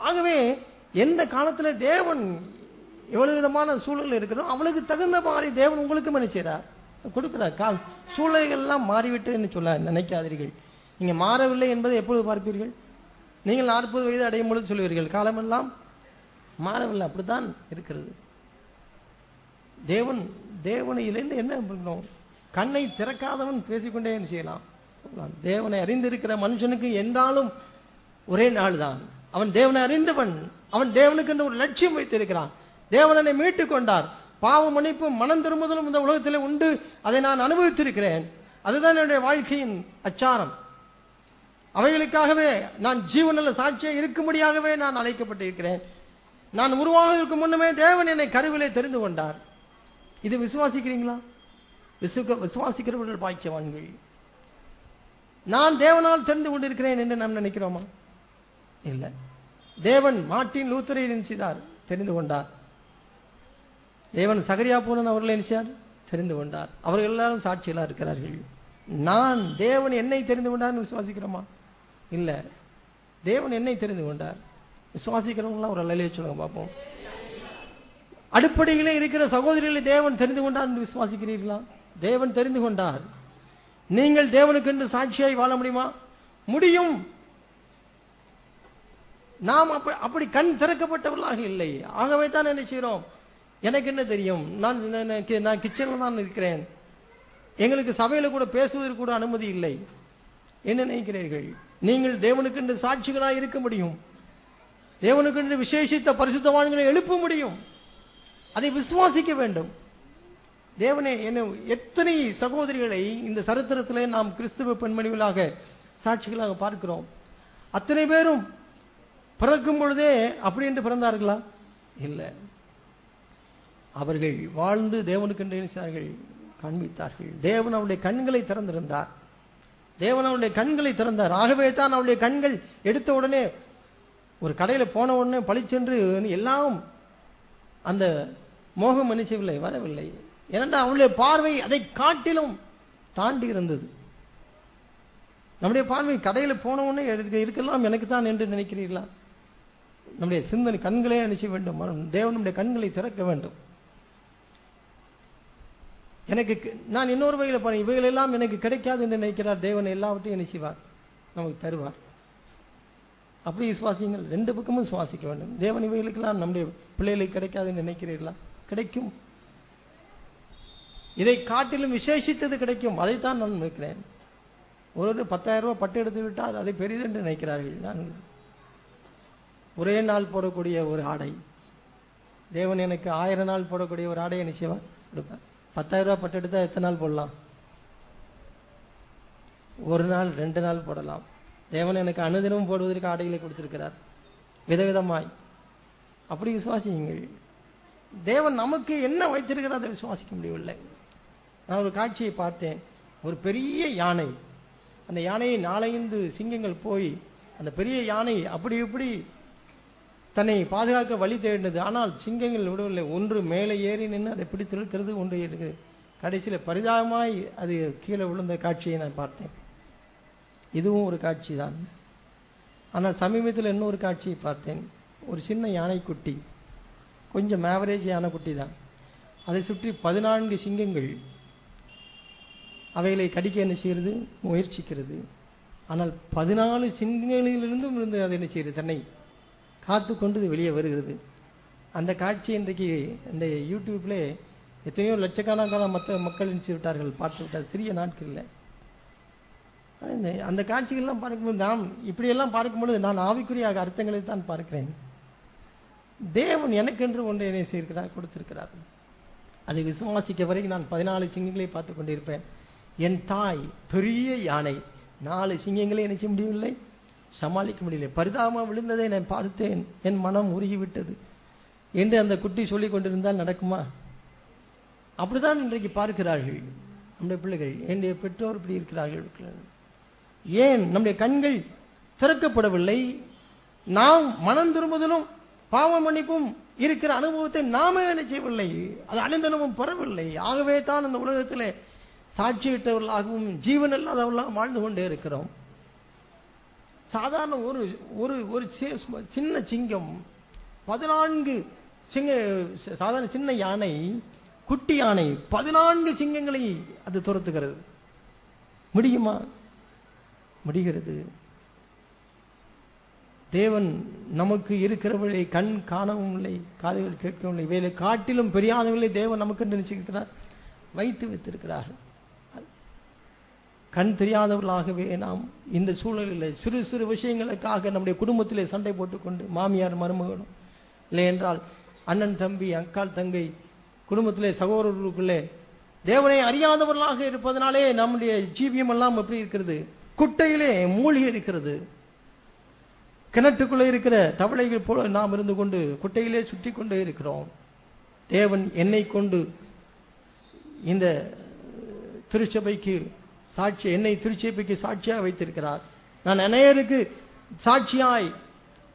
ஆகவே எந்த காலத்தில் தேவன் எவ்வளவு விதமான சூழல் இருக்கிறதோ அவளுக்கு தகுந்த மாதிரி தேவன் உங்களுக்கு மன்னிச்சார், கொடுக்கிறார். சூழ்நிலைகள் எல்லாம் மாறிவிட்டு சொல்ல நினைக்காதீர்கள். நீங்கள் மாறவில்லை என்பதை எப்பொழுது பார்ப்பீர்கள்? நீங்கள் 40 வயது அடையும் பொழுது சொல்வீர்கள், காலமெல்லாம் மாறவில்லை, அப்படித்தான் இருக்கிறது. தேவனையிலிருந்து என்ன பண்ணணும்? கண்ணை திறக்காதவன் பேசிக்கொண்டே செய்யலாம். தேவனை அறிந்திருக்கிற மனுஷனுக்கு என்றாலும் ஒரே நாள் தான். அவன் தேவனை அறிந்தவன், அவன் தேவனுக்கு என்று ஒரு லட்சியம் வைத்திருக்கிறான். தேவனை மீட்டுக் கொண்டார். பாவ மன்னிப்பும் மனம் திரும்புதலும் இந்த உலகத்தில் உண்டு, அதை நான் அனுபவித்திருக்கிறேன். அதுதான் என்னுடைய வாழ்க்கையின் அச்சாரம். அவைகளுக்காகவே நான் ஜீவனுள்ள சாட்சியாக இருக்கும்படியாகவே நான் அழைக்கப்பட்டிருக்கிறேன். நான் உருவாவதற்கு முன்னமே தேவன் என்னை கருவிலே தெரிந்து கொண்டார். இது விசுவாசிக்கிறீங்களா? விசுவாசிக்கிறவர்கள் பாக்கியவான்கள். நான் தேவனால் தெரிந்து கொண்டிருக்கிறேன் என்று நாம் நினைக்கிறோமா? இல்லை. தேவன் மார்ட்டின் லூத்தரை நினைச்சார், தெரிந்து கொண்டார். தேவன் சகரியா பூனன் அவர்களை நினைச்சார், தெரிந்து கொண்டார். அவர்கள் எல்லாரும் சாட்சிகளா இருக்கிறார்கள். நான் தேவன் என்னை தெரிந்து கொண்டார் விசுவாசிக்கிறோமா? இல்ல. தேவன் என்னை தெரிந்து கொண்டார். விசுவாசிக்கிறவங்களாம் ஒரு அல்லையே சொல்லுங்க பார்ப்போம். அடிப்படையிலே இருக்கிற சகோதரிகளை தேவன் தெரிந்து கொண்டார் என்று விசுவாசிக்கிறீர்களா? தேவன் தெரிந்து கொண்டார். நீங்கள் தேவனுக்கு என்று சாட்சியாய் வாழ முடியுமா? முடியும். நாம் அப்படி கண் திறக்கப்பட்டவர்களாக இல்லை. ஆகவே தான் என்ன செய்கிறோம்? எனக்கு என்ன தெரியும், நான் கிச்சன்ல தான் இருக்கிறேன், எங்களுக்கு சபையில கூட பேசுவதற்கு கூட அனுமதி இல்லை. என்ன நினைக்கிறீர்கள்? நீங்கள் தேவனுக்கு என்று சாட்சிகளாக இருக்க முடியும். தேவனுக்கு என்று விசேஷித்த பரிசுத்தவான்களை எழுப்ப முடியும். அதை விசுவாசிக்க வேண்டும். தேவனே என்ன எத்தனை சகோதரிகளை இந்த சரித்திரத்திலே நாம் கிறிஸ்துவ பெண்மணிகளாக சாட்சிகளாக பார்க்கிறோம். அத்தனை பேரும் பிறக்கும் பொழுதே அப்படி என்று பிறந்தார்களா? இல்லை. அவர்கள் வாழ்ந்து தேவனுக்கு என்று காண்பித்தார்கள். தேவன் அவருடைய கண்களை திறந்திருந்தார். தேவன் அவருடைய கண்களை திறந்தார். ஆகவே தான் அவருடைய கண்கள் எடுத்த உடனே ஒரு கடையில் போன உடனே பழிச்சென்று எல்லாம் அந்த மோகம் மன்னிச்சவில்லை, வரவில்லை. ஏனென்றால் அவளுடைய பார்வை அதை காட்டிலும் தாண்டி இருந்தது. நம்முடைய பார்வை கடையில் போன உடனே இருக்கலாம் எனக்கு தான் என்று நினைக்கிறீர்களா? நம்முடைய சிந்தனை கண்களே அணிச்ச வேண்டும். தேவன் நம்முடைய கண்களை திறக்க வேண்டும். எனக்கு நான் இன்னொரு வகையில் பாருங்க, இவைகள் எல்லாம் எனக்கு கிடைக்காது என்று நினைக்கிறார். தேவன் எல்லாவற்றையும் நினைச்சுவார், நமக்கு தருவார். அப்படி விசுவாசிங்கள். ரெண்டு பக்கமும் சுவாசிக்க வேண்டும். தேவன் இவைகளுக்கெல்லாம் நம்முடைய பிள்ளைகளுக்கு கிடைக்காது என்று நினைக்கிறீர்களா? கிடைக்கும். இதை காட்டிலும் விசேஷித்தது கிடைக்கும். அதைத்தான் நான் நினைக்கிறேன். ஒரு 10,000 ரூபாய் பட்டு எடுத்து விட்டால் அதை பெரிது என்று நினைக்கிறார்கள். நான் ஒரே நாள் போடக்கூடிய ஒரு ஆடை, தேவன் எனக்கு 1000 நாள் போடக்கூடிய ஒரு ஆடையை நிச்சயமா கொடுப்பேன். 10,000 ரூபாய் பட்டு எடுத்தா எத்தனை நாள் போடலாம்? ஒரு நாள் 2 நாள் போடலாம். தேவன் எனக்கு அனுதினமும் போடுவதற்கு ஆடைகளை கொடுத்திருக்கிறார், விதவிதமாய். அப்படி விசுவாசியுங்கள். தேவன் நமக்கு என்ன வைத்திருக்கிறார் அதை விசுவாசிக்க முடியவில்லை. நான் ஒரு காட்சியை பார்த்தேன். ஒரு பெரிய யானை, அந்த யானையை 4-5 சிங்கங்கள் போய் அந்த பெரிய யானை அப்படி இப்படி தன்னை பாதுகாக்க வழி தேடினது. ஆனால் சிங்கங்கள் விடவில்லை. ஒன்று மேலே ஏறி நின்று அதை பிடித்து இழுக்கிறது, ஒன்று எடுக்கு. கடைசியில் பரிதாபமாய் அது கீழே விழுந்த காட்சியை நான் பார்த்தேன். இதுவும் ஒரு காட்சி தான். ஆனால் சமீபத்தில் இன்னொரு காட்சியை பார்த்தேன். ஒரு சின்ன யானைக்குட்டி, கொஞ்சம் ஆவரேஜ் யானைக்குட்டி தான். அதை சுற்றி 14 சிங்கங்கள் அவைகளை கடிக்க என்ன செய்கிறது, முயற்சிக்கிறது. ஆனால் 14 சிங்கங்களிலிருந்தும் இருந்து அதை என்ன செய்கிறது, தன்னை காத்து கொண்டு வெளியே வருகிறது. அந்த காட்சி இன்றைக்கு இந்த யூடியூப்ல எத்தனையோ லட்சக்கணக்கான மற்ற மக்கள் நினைச்சு விட்டார்கள், பார்த்து விட்டார் சிறிய நாட்களில். அந்த காட்சிகள்லாம் பார்க்கும்போது நாம் இப்படியெல்லாம் பார்க்கும்பொழுது நான் ஆவிக்குரிய அர்த்தங்களை தான் பார்க்கிறேன். தேவன் எனக்கென்று ஒன்றை என்ன செய்திருக்கிறார், கொடுத்திருக்கிறார். அதை விசுவாசிக்க வரைக்கும் நான் 14 சிங்கங்களை பார்த்து கொண்டிருப்பேன். என் தாய் பெரிய யானை 4 சிங்கங்களை என்ன செய்ய முடியவில்லை, சமாளிக்க முடியல. பரிதாபமாக விழுந்ததை நான் பார்த்தேன், என் மனம் உருகிவிட்டது என்று அந்த குட்டி சொல்லிக் கொண்டிருந்தால் நடக்குமா? அப்படித்தான் இன்றைக்கு பார்க்கிறார்கள் நம்முடைய பிள்ளைகள். என்னுடைய பெற்றோர் இப்படி இருக்கிறார்கள். ஏன் நம்முடைய கண்கள் திறக்கப்படவில்லை? நாம் மனம் திரும்புதலும் பாவ மன்னிப்பும் இருக்கிற அனுபவத்தை நாமே என்ன செய்யவில்லை, அது அனுதினமும் பெறவில்லை. ஆகவே தான் அந்த உலகத்தில் சாட்சியிட்டவர்களாகவும் ஜீவன் இல்லாதவர்களாகவும் வாழ்ந்து கொண்டே இருக்கிறோம். சாதாரண ஒரு சின்ன சிங்கம் 14 சாதாரண சின்ன யானை, குட்டி யானை 14 சிங்கங்களை அது துரத்துகிறது. முடியுமா? முடிகிறது. தேவன் நமக்கு இருக்கிறவர்களை கண் காணவும் இல்லை, காதுகள் கேட்கவும் இல்லை. இவைகளை காட்டிலும் பெரியானவர்களை தேவன் நமக்கு நினைச்சிருக்கிறார், வைத்து வைத்திருக்கிறார். கண் தெரியாதவர்களாகவே நாம் இந்த சூழலில் சிறு சிறு விஷயங்களுக்காக நம்முடைய குடும்பத்திலே சண்டை போட்டுக்கொண்டு, மாமியார் மருமகனும் இல்லை என்றால் அண்ணன் தம்பி அக்கால் தங்கை குடும்பத்திலே சகோதரர்களுக்குள்ளே தேவனை அறியாதவர்களாக இருப்பதனாலே நம்முடைய ஜீவியம் எல்லாம் எப்படி இருக்கிறது, குட்டையிலே மூழ்கி இருக்கிறது. கிணற்றுக்குள்ளே இருக்கிற தவளைகள் போல நாம் இருந்து கொண்டு குட்டையிலே சுற்றி கொண்டே இருக்கிறோம். தேவன் என்னை கொண்டு இந்த திருச்சபைக்கு சாட்சி, என்னை திருச்சபைக்கு சாட்சியாக வைத்திருக்கிறார். நான் அநேகருக்கு சாட்சியாய்,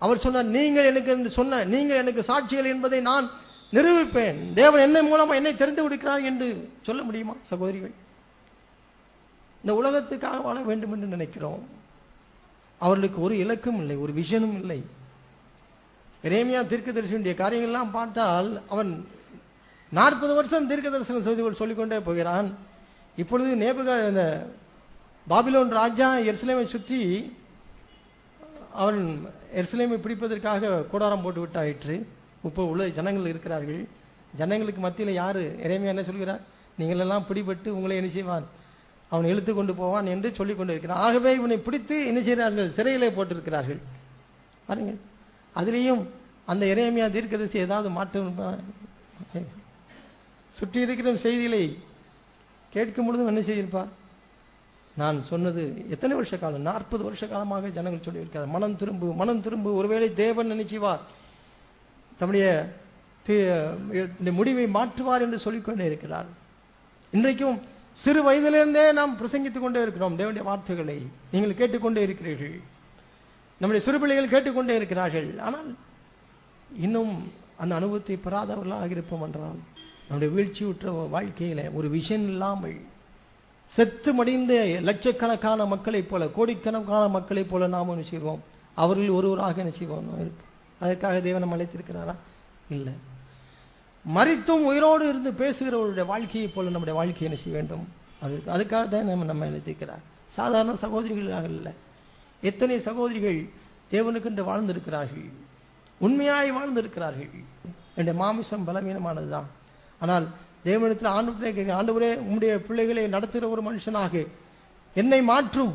அவர் சொன்னார், நீங்கள் எனக்கு சாட்சிகள் என்பதை நான் நிரூபிப்பேன். தேவன் என்னை மூலமா என்னை தெரிந்து கொடுக்கிறார் என்று சொல்ல முடியுமா சகோதரிகள்? இந்த உலகத்துக்காக வாழ வேண்டும் என்று நினைக்கிறோம். அவர்களுக்கு ஒரு இலக்கும் இல்லை, ஒரு விஷனும் இல்லை. எரேமியா தீர்க்கதரிசியுடைய காரியங்கள்லாம் பார்த்தால் அவன் 40 வருஷம் தீர்க்க தரிசனம் செய்து சொல்லிக்கொண்டே போகிறான். இப்பொழுது இந்த பாபிலோன் ராஜா எருசலேமை சுற்றி அவன் எருசலேமை பிடிப்பதற்காக கூடாரம் போட்டு விட்டாயிற்று. இப்போ உள்ள ஜனங்கள் இருக்கிறார்கள். ஜனங்களுக்கு மத்தியில் யாரு எரேமியா என்ன சொல்கிறார்? நீங்கள் எல்லாம் பிடிபட்டு உங்களை என்ன செய்வான், அவன் இழுத்து கொண்டு போவான் என்று சொல்லிக் கொண்டு இருக்கிறான். ஆகவே இவனை பிடித்து என்ன செய்கிறார்கள், சிறையிலே போட்டிருக்கிறார்கள். பாருங்கள், அதிலேயும் அந்த எரேமியா தீர்க்கதரிசி ஏதாவது மாற்றம் சுற்றி இருக்கிற செய்திகளை கேட்கும் பொழுதும் என்ன செய்திருப்பார்? நான் சொன்னது எத்தனை வருஷ காலம், 40 வருஷ காலமாக ஜனங்கள் சொல்லியிருக்கிறார், மனம் திரும்பு, மனம் திரும்பு. ஒருவேளை தேவன் நினைச்சுவார், தம்முடைய முடிவை மாற்றுவார் என்று சொல்லிக்கொண்டே இருக்கிறார். இன்றைக்கும் சிறு வயதிலிருந்தே நாம் பிரசங்கித்துக் கொண்டே இருக்கிறோம் தேவனுடைய வார்த்தைகளை. நீங்கள் கேட்டுக்கொண்டே இருக்கிறீர்கள், நம்முடைய சிறு பிள்ளைகள் கேட்டுக்கொண்டே இருக்கிறார்கள். ஆனால் இன்னும் அந்த அனுபவத்தை பெறாதவர்களாக இருப்போம் என்றால் நம்முடைய வீழ்ச்சி உற்ற வாழ்க்கையில ஒரு விஷன் இல்லாமல் செத்து மடிந்த லட்சக்கணக்கான மக்களைப் போல, கோடிக்கணக்கான மக்களைப் போல நாம் என்ன செய்வோம், அவர்கள் ஒருவராக என்ன செய்வோம் இருப்போம். அதற்காக தேவன் அழைத்திருக்கிறாரா? இல்லை. மரித்தும் உயிரோடு இருந்து பேசுகிறவருடைய வாழ்க்கையை போல நம்முடைய வாழ்க்கையை என்ன செய்ய வேண்டும், அதுக்காக தான் நம்ம அழைத்திருக்கிறார். சாதாரண சகோதரிகளாக இல்லை, எத்தனை சகோதரிகள் தேவனுக்கென்று வாழ்ந்திருக்கிறார்கள், உண்மையாய் வாழ்ந்திருக்கிறார்கள். என்னுடைய மாமிசம் பலவீனமானதுதான். ஆனால் தேவனிடத்தில் ஆண்டவரே உம்முடைய பிள்ளைகளை நடத்துகிற ஒரு மனுஷனாக என்னை மாற்றும்,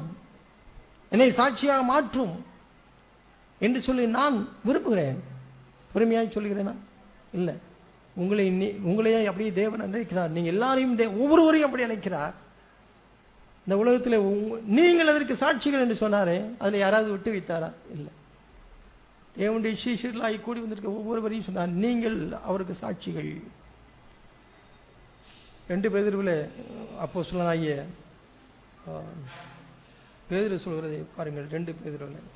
என்னை சாட்சியாக மாற்றும் என்று சொல்லி நான் விரும்புகிறேன். பொறுமையாய் சொல்கிறேனா? இல்லை. உங்களையே அப்படியே தேவன் நினைக்கிறார். நீங்க எல்லாரையும் ஒவ்வொருவரையும் அப்படி நினைக்கிறார். இந்த உலகத்தில் நீங்கள் அதற்கு சாட்சிகள் என்று சொன்னாரே, அதில் யாராவது விட்டு வைத்தாரா? இல்லை. தேவனுடைய சீஷர்களாகி கூடி வந்திருக்க ஒவ்வொருவரையும் சொன்னார், நீங்கள் அவருக்கு சாட்சிகள். 2 பேதுருவில் அப்போஸ்தலனாகிய பேதுரு சொல்கிறதை பாருங்கள். 2 பேதுருவில்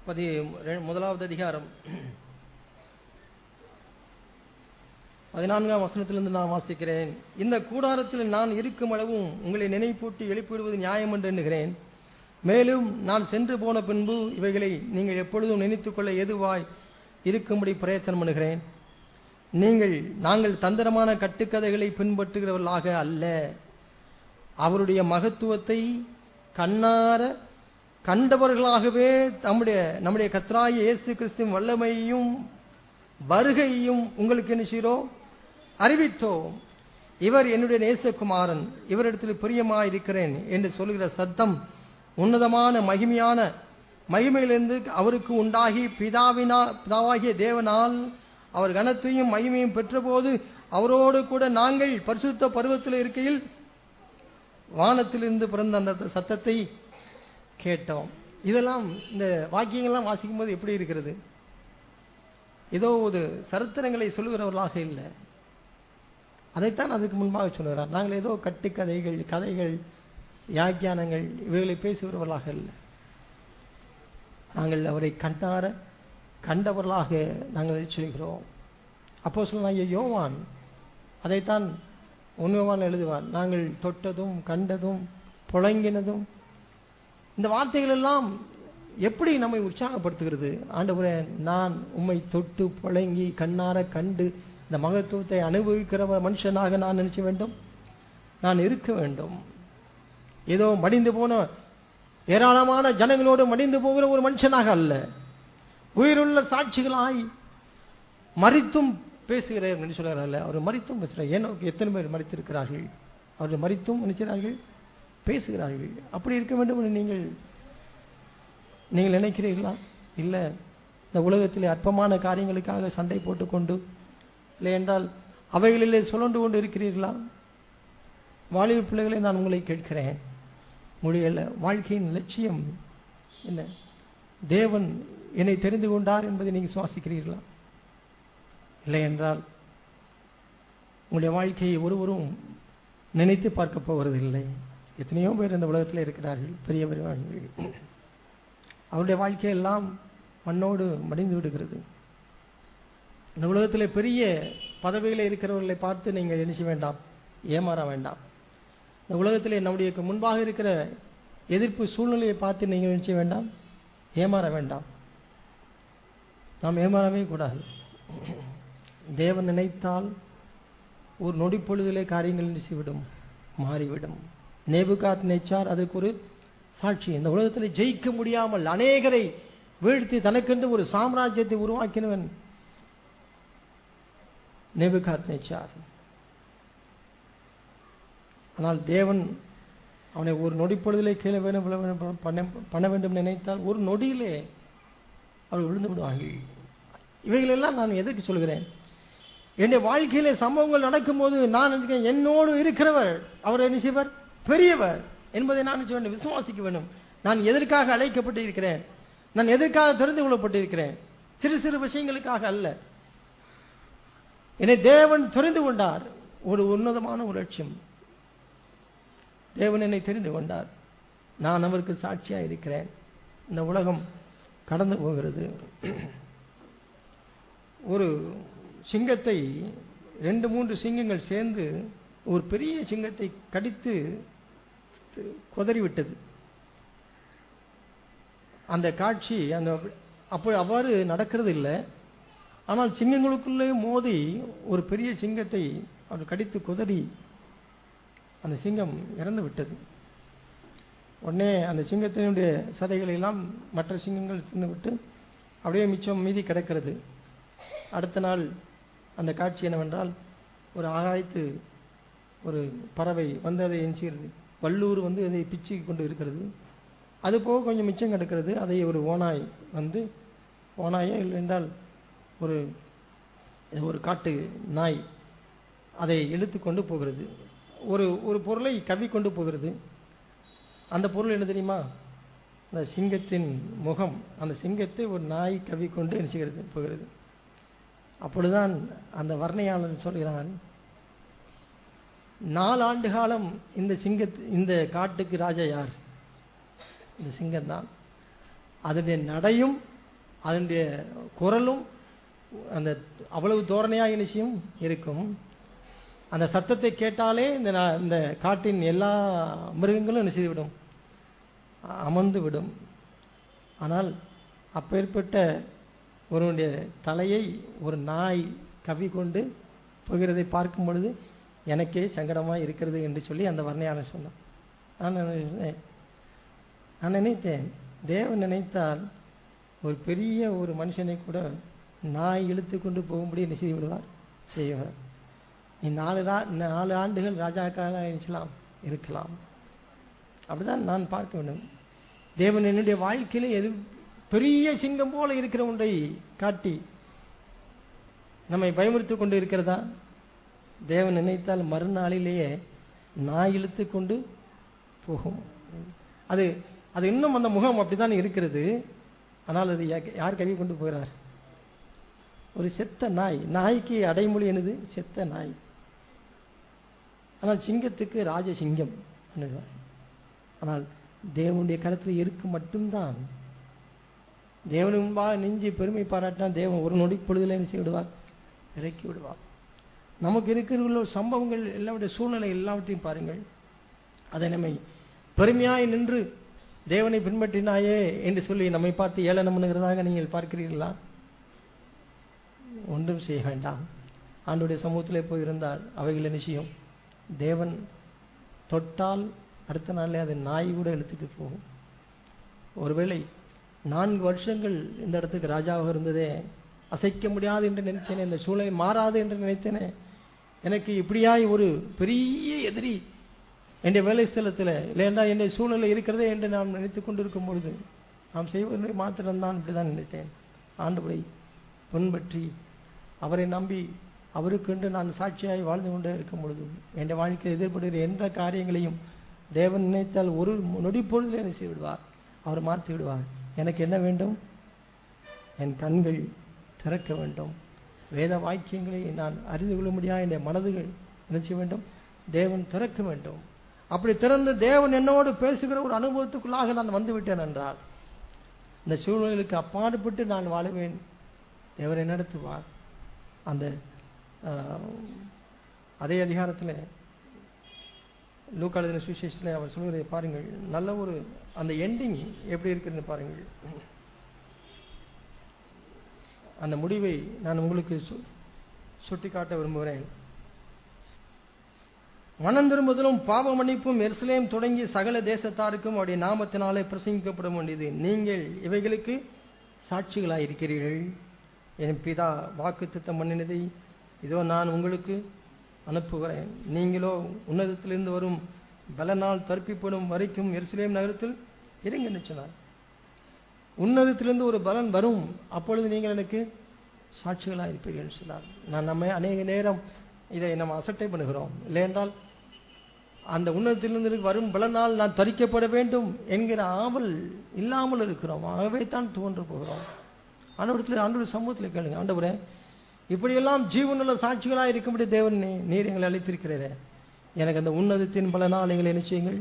1வது அதிகாரம் 14ஆம் வசனத்திலிருந்து நான் வாசிக்கிறேன். இந்த கூடாரத்தில் நான் இருக்கும் அளவும் உங்களை நினைப்பூட்டி எழுப்பிவிடுவது நியாயம் என்று எண்ணுகிறேன். மேலும் நான் சென்று போன பின்பு இவைகளை நீங்கள் எப்பொழுதும் நினைத்துக்கொள்ள ஏதுவாய் இருக்கும்படி பிரயத்தனம் பண்ணுகிறேன். நாங்கள் தந்திரமான கட்டுக்கதைகளை பின்பற்றுகிறவர்களாக அல்ல, அவருடைய மகத்துவத்தை கண்ணார கண்டவர்களாகவே நம்முடைய கர்த்தராகிய இயேசு கிறிஸ்துவின் வல்லமையையும் வருகையையும் உங்களுக்கு என்ன செய்கிறோம், அறிவித்தோம். இவர் என்னுடைய நேசகுமாரன், இவரிடத்தில் பிரியமாயிருக்கிறேன் என்று சொல்கிற சத்தம் உன்னதமான மகிமையிலிருந்து அவருக்கு உண்டாகி பிதாவாகிய தேவனால் அவர் கனத்தையும் மகிமையும் பெற்றபோது அவரோடு கூட நாங்கள் பரிசுத்த பருவத்தில் இருக்கையில் வானத்திலிருந்து பிறந்த அந்த சத்தத்தை கேட்டோம். இதெல்லாம் இந்த வாக்கியங்கள்லாம் வாசிக்கும் போது எப்படி இருக்கிறது? ஏதோ ஒரு சரித்திரங்களை சொல்லுகிறவர்களாக இல்லை. அதைத்தான் அதுக்கு முன்பாக சொல்லுகிறார். நாங்கள் ஏதோ கதைகள் வியாக்கியானங்கள் இவைகளை பேசுகிறவர்களாக இல்லை. நாங்கள் அவரை கண்டவர்களாக நாங்கள் சொல்கிறோம். அப்போஸ்தலனாகிய யோவான் அதைத்தான் உண்மையான எழுதுவார். நாங்கள் தொட்டதும் கண்டதும் புழங்கினதும், இந்த வார்த்தைகள் எல்லாம் எப்படி நம்மை உற்சாகப்படுத்துகிறது? ஆண்டவரே, நான் உம்மை தொட்டு புழங்கி கண்ணார கண்டு இந்த மகத்துவத்தை அனுபவிக்கிற மனுஷனாக நான் நினைச்ச வேண்டும், நான் இருக்க வேண்டும். ஏதோ மடிந்து போன ஏராளமான ஜனங்களோடு மடிந்து போகிற ஒரு மனுஷனாக அல்ல, உயிருள்ள சாட்சிகளாய் மரித்தும் பேசுகிறேன் என்று சொல்கிறார்கள். அவர் மரித்தும் பேசுகிறார். ஏன்னா எத்தனை பேர் மரித்திருக்கிறார்கள், அவர்கள் மரித்தும் நினைக்கிறார்கள், பேசுகிறார்கள். அப்படி இருக்க வேண்டும் என்று நீங்கள் நினைக்கிறீர்களா? இல்லை. இந்த உலகத்திலே அற்பமான காரியங்களுக்காக சண்டை போட்டுக்கொண்டு, இல்லை என்றால் அவைகளிலே சுழண்டு கொண்டு இருக்கிறீர்களா? வாலிப பிள்ளைகளை நான் உங்களை கேட்கிறேன், உங்களுடைய வாழ்க்கையின் லட்சியம் என்ன? தேவன் என்னை தெரிந்து கொண்டார் என்பதை நீங்கள் சுவாசிக்கிறீர்களா? இல்லை என்றால் உங்களுடைய வாழ்க்கையை ஒருவரும் நினைத்து பார்க்க போவதில்லை. எத்தனையோ பேர் இந்த உலகத்தில் இருக்கிறார்கள், பெரியவர்கள், அவருடைய வாழ்க்கையெல்லாம் மண்ணோடு மடிந்து விடுகிறது. இந்த உலகத்தில் பெரிய பதவியில் இருக்கிறவர்களை பார்த்து நீங்கள் நினைச்ச வேண்டாம், ஏமாற வேண்டாம். இந்த உலகத்திலே நம்முடைய முன்பாக இருக்கிற எதிர்ப்பு சூழ்நிலையை பார்த்து நீங்கள் நினைச்ச வேண்டாம், ஏமாற வேண்டாம். நாம் ஏமாறவே கூடாது. தேவன் நினைத்தால் ஒரு நொடி பொழுதிலே காரியங்கள் நினைச்சுவிடும், மாறிவிடும். நேபுகாத்நேச்சார் அதற்கு ஒரு சாட்சி. இந்த உலகத்தில் ஜெயிக்க முடியாமல் அநேகரை வீழ்த்தி தனக்கென்று ஒரு சாம்ராஜ்யத்தை உருவாக்கினவன் நேபுகாத்நேச்சார். ஆனால் தேவன் அவனை ஒரு நொடி பொழுதிலே கீழே பண்ண வேண்டும் நினைத்தால் ஒரு நொடியிலே அவர் விழுந்து விடுவாங்க. இவைகளெல்லாம் நான் எதற்கு சொல்கிறேன்? என்னுடைய வாழ்க்கையிலே சம்பவங்கள் நடக்கும்போது நான் என்னோடு இருக்கிறவர் அவர் என்ன செய்வர்? பெரியவர் என்பதை நான் விசுவாசிக்க வேண்டும். நான் எதற்காக அழைக்கப்பட்டு இருக்கிறேன், நான் எதற்காக தெரிந்து கொள்ளப்பட்டிருக்கிறேன்? சிறு சிறு விஷயங்களுக்காக அல்ல. என்னை தேவன் தெரிந்து கொண்டார். ஒரு உன்னதமான ஒரு லட்சியம். தேவன் என்னை தெரிந்து கொண்டார். நான் அவருக்கு சாட்சியாக இருக்கிறேன். இந்த உலகம் கடந்து போகிறது. ஒரு சிங்கத்தை 2-3 சிங்கங்கள் சேர்ந்து ஒரு பெரிய சிங்கத்தை கடித்து குதறிவிட்டது. அந்த காட்சி அவ்வாறு நடக்கிறது இல்லை. ஆனால் சிங்கங்களுக்குள்ளே மோதி ஒரு பெரிய சிங்கத்தை அவர் கடித்து குதறி அந்த சிங்கம் இறந்து விட்டது. உடனே அந்த சிங்கத்தினுடைய சதைகளை எல்லாம் மற்ற சிங்கங்கள் தின்னுவிட்டு அப்படியே மிச்சம் மீதி கிடக்கிறது. அடுத்த நாள் அந்த காட்சி என்னவென்றால், ஒரு ஆகாயத்து ஒரு பறவை வந்து அதை எஞ்சுகிறது. வல்லூர் வந்து அதை பிச்சு கொண்டு இருக்கிறது. அது போக கொஞ்சம் மிச்சம் கிடக்கிறது. அதை ஒரு ஓநாய் வந்து, ஓநாயே இல்லை என்றால் ஒரு காட்டு நாய் அதை இழுத்து கொண்டு போகிறது. ஒரு பொருளை கவ்வி கொண்டு போகிறது. அந்த பொருள் என்ன தெரியுமா? அந்த சிங்கத்தின் முகம். அந்த சிங்கத்தை ஒரு நாய் கவ்வி கொண்டு என்ன செய்கிறது? போகிறது. அப்பொழுதுதான் அந்த வர்ணையாளன் சொல்கிறான், 4 ஆண்டு காலம் இந்த காட்டுக்கு ராஜா யார்? இந்த சிங்கம் தான். அதனுடைய நடையும் அதனுடைய குரலும் அந்த அவ்வளவு தோரணையாக நிச்சயம் இருக்கும். அந்த சத்தத்தை கேட்டாலே இந்த காட்டின் எல்லா மிருகங்களும் என்ன செய்துவிடும்? அமர்ந்து விடும். ஆனால் அப்பேற்பட்ட ஒருவனுடைய தலையை ஒரு நாய் கவ்வி கொண்டு போகிறதை பார்க்கும் பொழுது எனக்கே சங்கடமாக இருக்கிறது என்று சொல்லி அந்த வர்ணையாளர் சொன்னான். நான் நினைத்தேன், தேவன் நினைத்தால் ஒரு பெரிய ஒரு மனுஷனை கூட நாய் இழுத்து கொண்டு போகும்படி என்ன செய்து விடுவார்? செய்வார். நீ 4 ஆண்டுகள் ராஜாக்காக இருக்கலாம். அப்படிதான் நான் பார்க்க வேண்டும். தேவன் என்னுடைய வாழ்க்கையிலே எது பெரிய சிங்கம் போல இருக்கிற ஒன்றை காட்டி நம்மை பயமுறுத்தி கொண்டு இருக்கிறதா? தேவன் நினைத்தால் மறுநாளிலேயே நாய் இழுத்து கொண்டு போகும். அது இன்னும் அந்த முகம் அப்படித்தான் இருக்கிறது. ஆனால் அது யார் கவி கொண்டு போகிறார்? ஒரு செத்த நாய். நாய்க்கு அடைமொழி என்னது? செத்த நாய். ஆனால் சிங்கத்துக்கு ராஜசிங்கம். ஆனால் தேவனுடைய கருத்தில் இருக்க மட்டும்தான். தேவனு முன்பாக நெஞ்சு பெருமை பாராட்டினா தேவன் ஒரு நொடி பொழுதில் என்ன செய்து விடுவார்? இறக்கி விடுவார். நமக்கு இருக்கிற சம்பவங்கள் எல்லாருடைய சூழ்நிலை எல்லாவற்றையும் பாருங்கள். அதை நம்மை பெருமையாய் நின்று தேவனை பின்பற்றினாயே என்று சொல்லி நம்மை பார்த்து ஏளனம் பண்ணுகிறதாக நீங்கள் பார்க்கிறீர்களா? ஒன்றும் செய்ய வேண்டாம். ஆண்டுடைய சமூகத்திலே போயிருந்தால் அவைகளை நிச்சயம் தேவன் தொட்டால் அடுத்த நாளே அது நாய் கூட இழுத்துட்டு போகும். ஒருவேளை 4 வருஷங்கள் இந்த இடத்துக்கு ராஜாவாக இருந்ததே, அசைக்க முடியாது என்று நினைத்தேனே, இந்த சூழ்நிலை மாறாது என்று நினைத்தேனே, எனக்கு இப்படியாய் ஒரு பெரிய எதிரி என்னுடைய வேலை ஸ்தலத்தில் இல்லையென்றா என்னுடைய சூழ்நிலை இருக்கிறதே என்று நாம் நினைத்து கொண்டிருக்கும் பொழுது நாம் செய்வதை மாத்திரம்தான் இப்படி தான் நினைத்தேன். ஆண்டவரை பின்பற்றி அவரை நம்பி அவருக்கென்று நான் சாட்சியாய் வாழ்ந்து கொண்டே இருக்கும் பொழுதும் என் வாழ்க்கையில் எதிர்படுகிற எந்த காரியங்களையும் தேவன் நினைத்தால் ஒரு நொடி பொழுதில் என்ன செய்து விடுவார், அவர் மாற்றி விடுவார். எனக்கு என்ன வேண்டும்? என் கண்கள் திறக்க வேண்டும். வேத வாக்கியங்களை நான் அறிந்து கொள்ள முடியாது. என் மனதுகள் என்ன செய்ய வேண்டும்? தேவன் திறக்க வேண்டும். அப்படி திறந்து தேவன் என்னோடு பேசுகிற ஒரு அனுபவத்துக்குள்ளாக நான் வந்துவிட்டேன் என்றால் இந்த சூழ்நிலைகளுக்கு அப்பாற்பட்டு நான் வாழுவேன். தேவனை நடத்துவார். அந்த அதே அதிகாரத்தில் லூக்கா எழுதின சுவிசேஷத்தில் அவர் சொல்கிறதை பாருங்கள். நல்ல ஒரு அந்த எண்டிங் எப்படி இருக்குன்னு பாருங்கள். அந்த முடிவை நான் உங்களுக்கு சுட்டி காட்ட விரும்புகிறேன். மனம் திரும்புதலும் பாவ மன்னிப்பும் எருசலேம் தொடங்கி சகல தேசத்தாருக்கும் அவருடைய நாமத்தினாலே பிரசங்கிக்கப்பட வேண்டியது. நீங்கள் இவைகளுக்கு சாட்சிகளாக இருக்கிறீர்கள். என் பிதா வாக்கு திட்டம் பண்ணினதை இதோ நான் உங்களுக்கு அனுப்புகிறேன். நீங்களோ உன்னதத்திலிருந்து வரும் பலனால் தற்பிப்படும் வரைக்கும் எருசலேம் நகரத்தில் இருங்கன்னு சொன்னார். உன்னதத்திலிருந்து ஒரு பலன் வரும், அப்பொழுது நீங்கள் எனக்கு சாட்சிகளாக இருப்பீர்கள் சொன்னார். நம்ம அநேக நேரம் இதை நம்ம அசட்டை பண்ணுகிறோம். இல்லை என்றால் அந்த உன்னதத்திலிருந்து வரும் பலனால் நான் தரிக்கப்பட வேண்டும் என்கிற ஆவல் இல்லாமல் இருக்கிறோம். ஆகவே தான் தோன்று போகிறோம். ஆண்டவருடைய சமூகத்தில் கேளுங்க, ஆண்டவரே இப்படியெல்லாம் ஜீவனுள்ள சாட்சிகளாக இருக்கும்படி தேவன் நீர் எங்களை அழைத்திருக்கிறீரே, எனக்கு அந்த உன்னதத்தின் பலனால் எங்களை என்ன செய்யுங்கள்,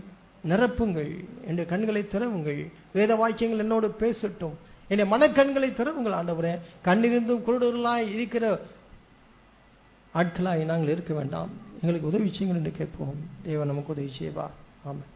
நிரப்புங்கள். என் கண்களை திறவுங்கள். வேத வாக்கியங்கள் என்னோடு பேசட்டும். என் மனக்கண்களை திறவுங்கள். ஆண்டவரே கண்ணிருந்தும் குருடர்களாய் இருக்கிற ஆட்களாய் நாங்கள் இருக்க வேண்டாம். எங்களுக்கு உதவி செய்யுங்கள் என்று கேட்போம். தேவன் நமக்கு உதவி செய்வார். ஆமாம்.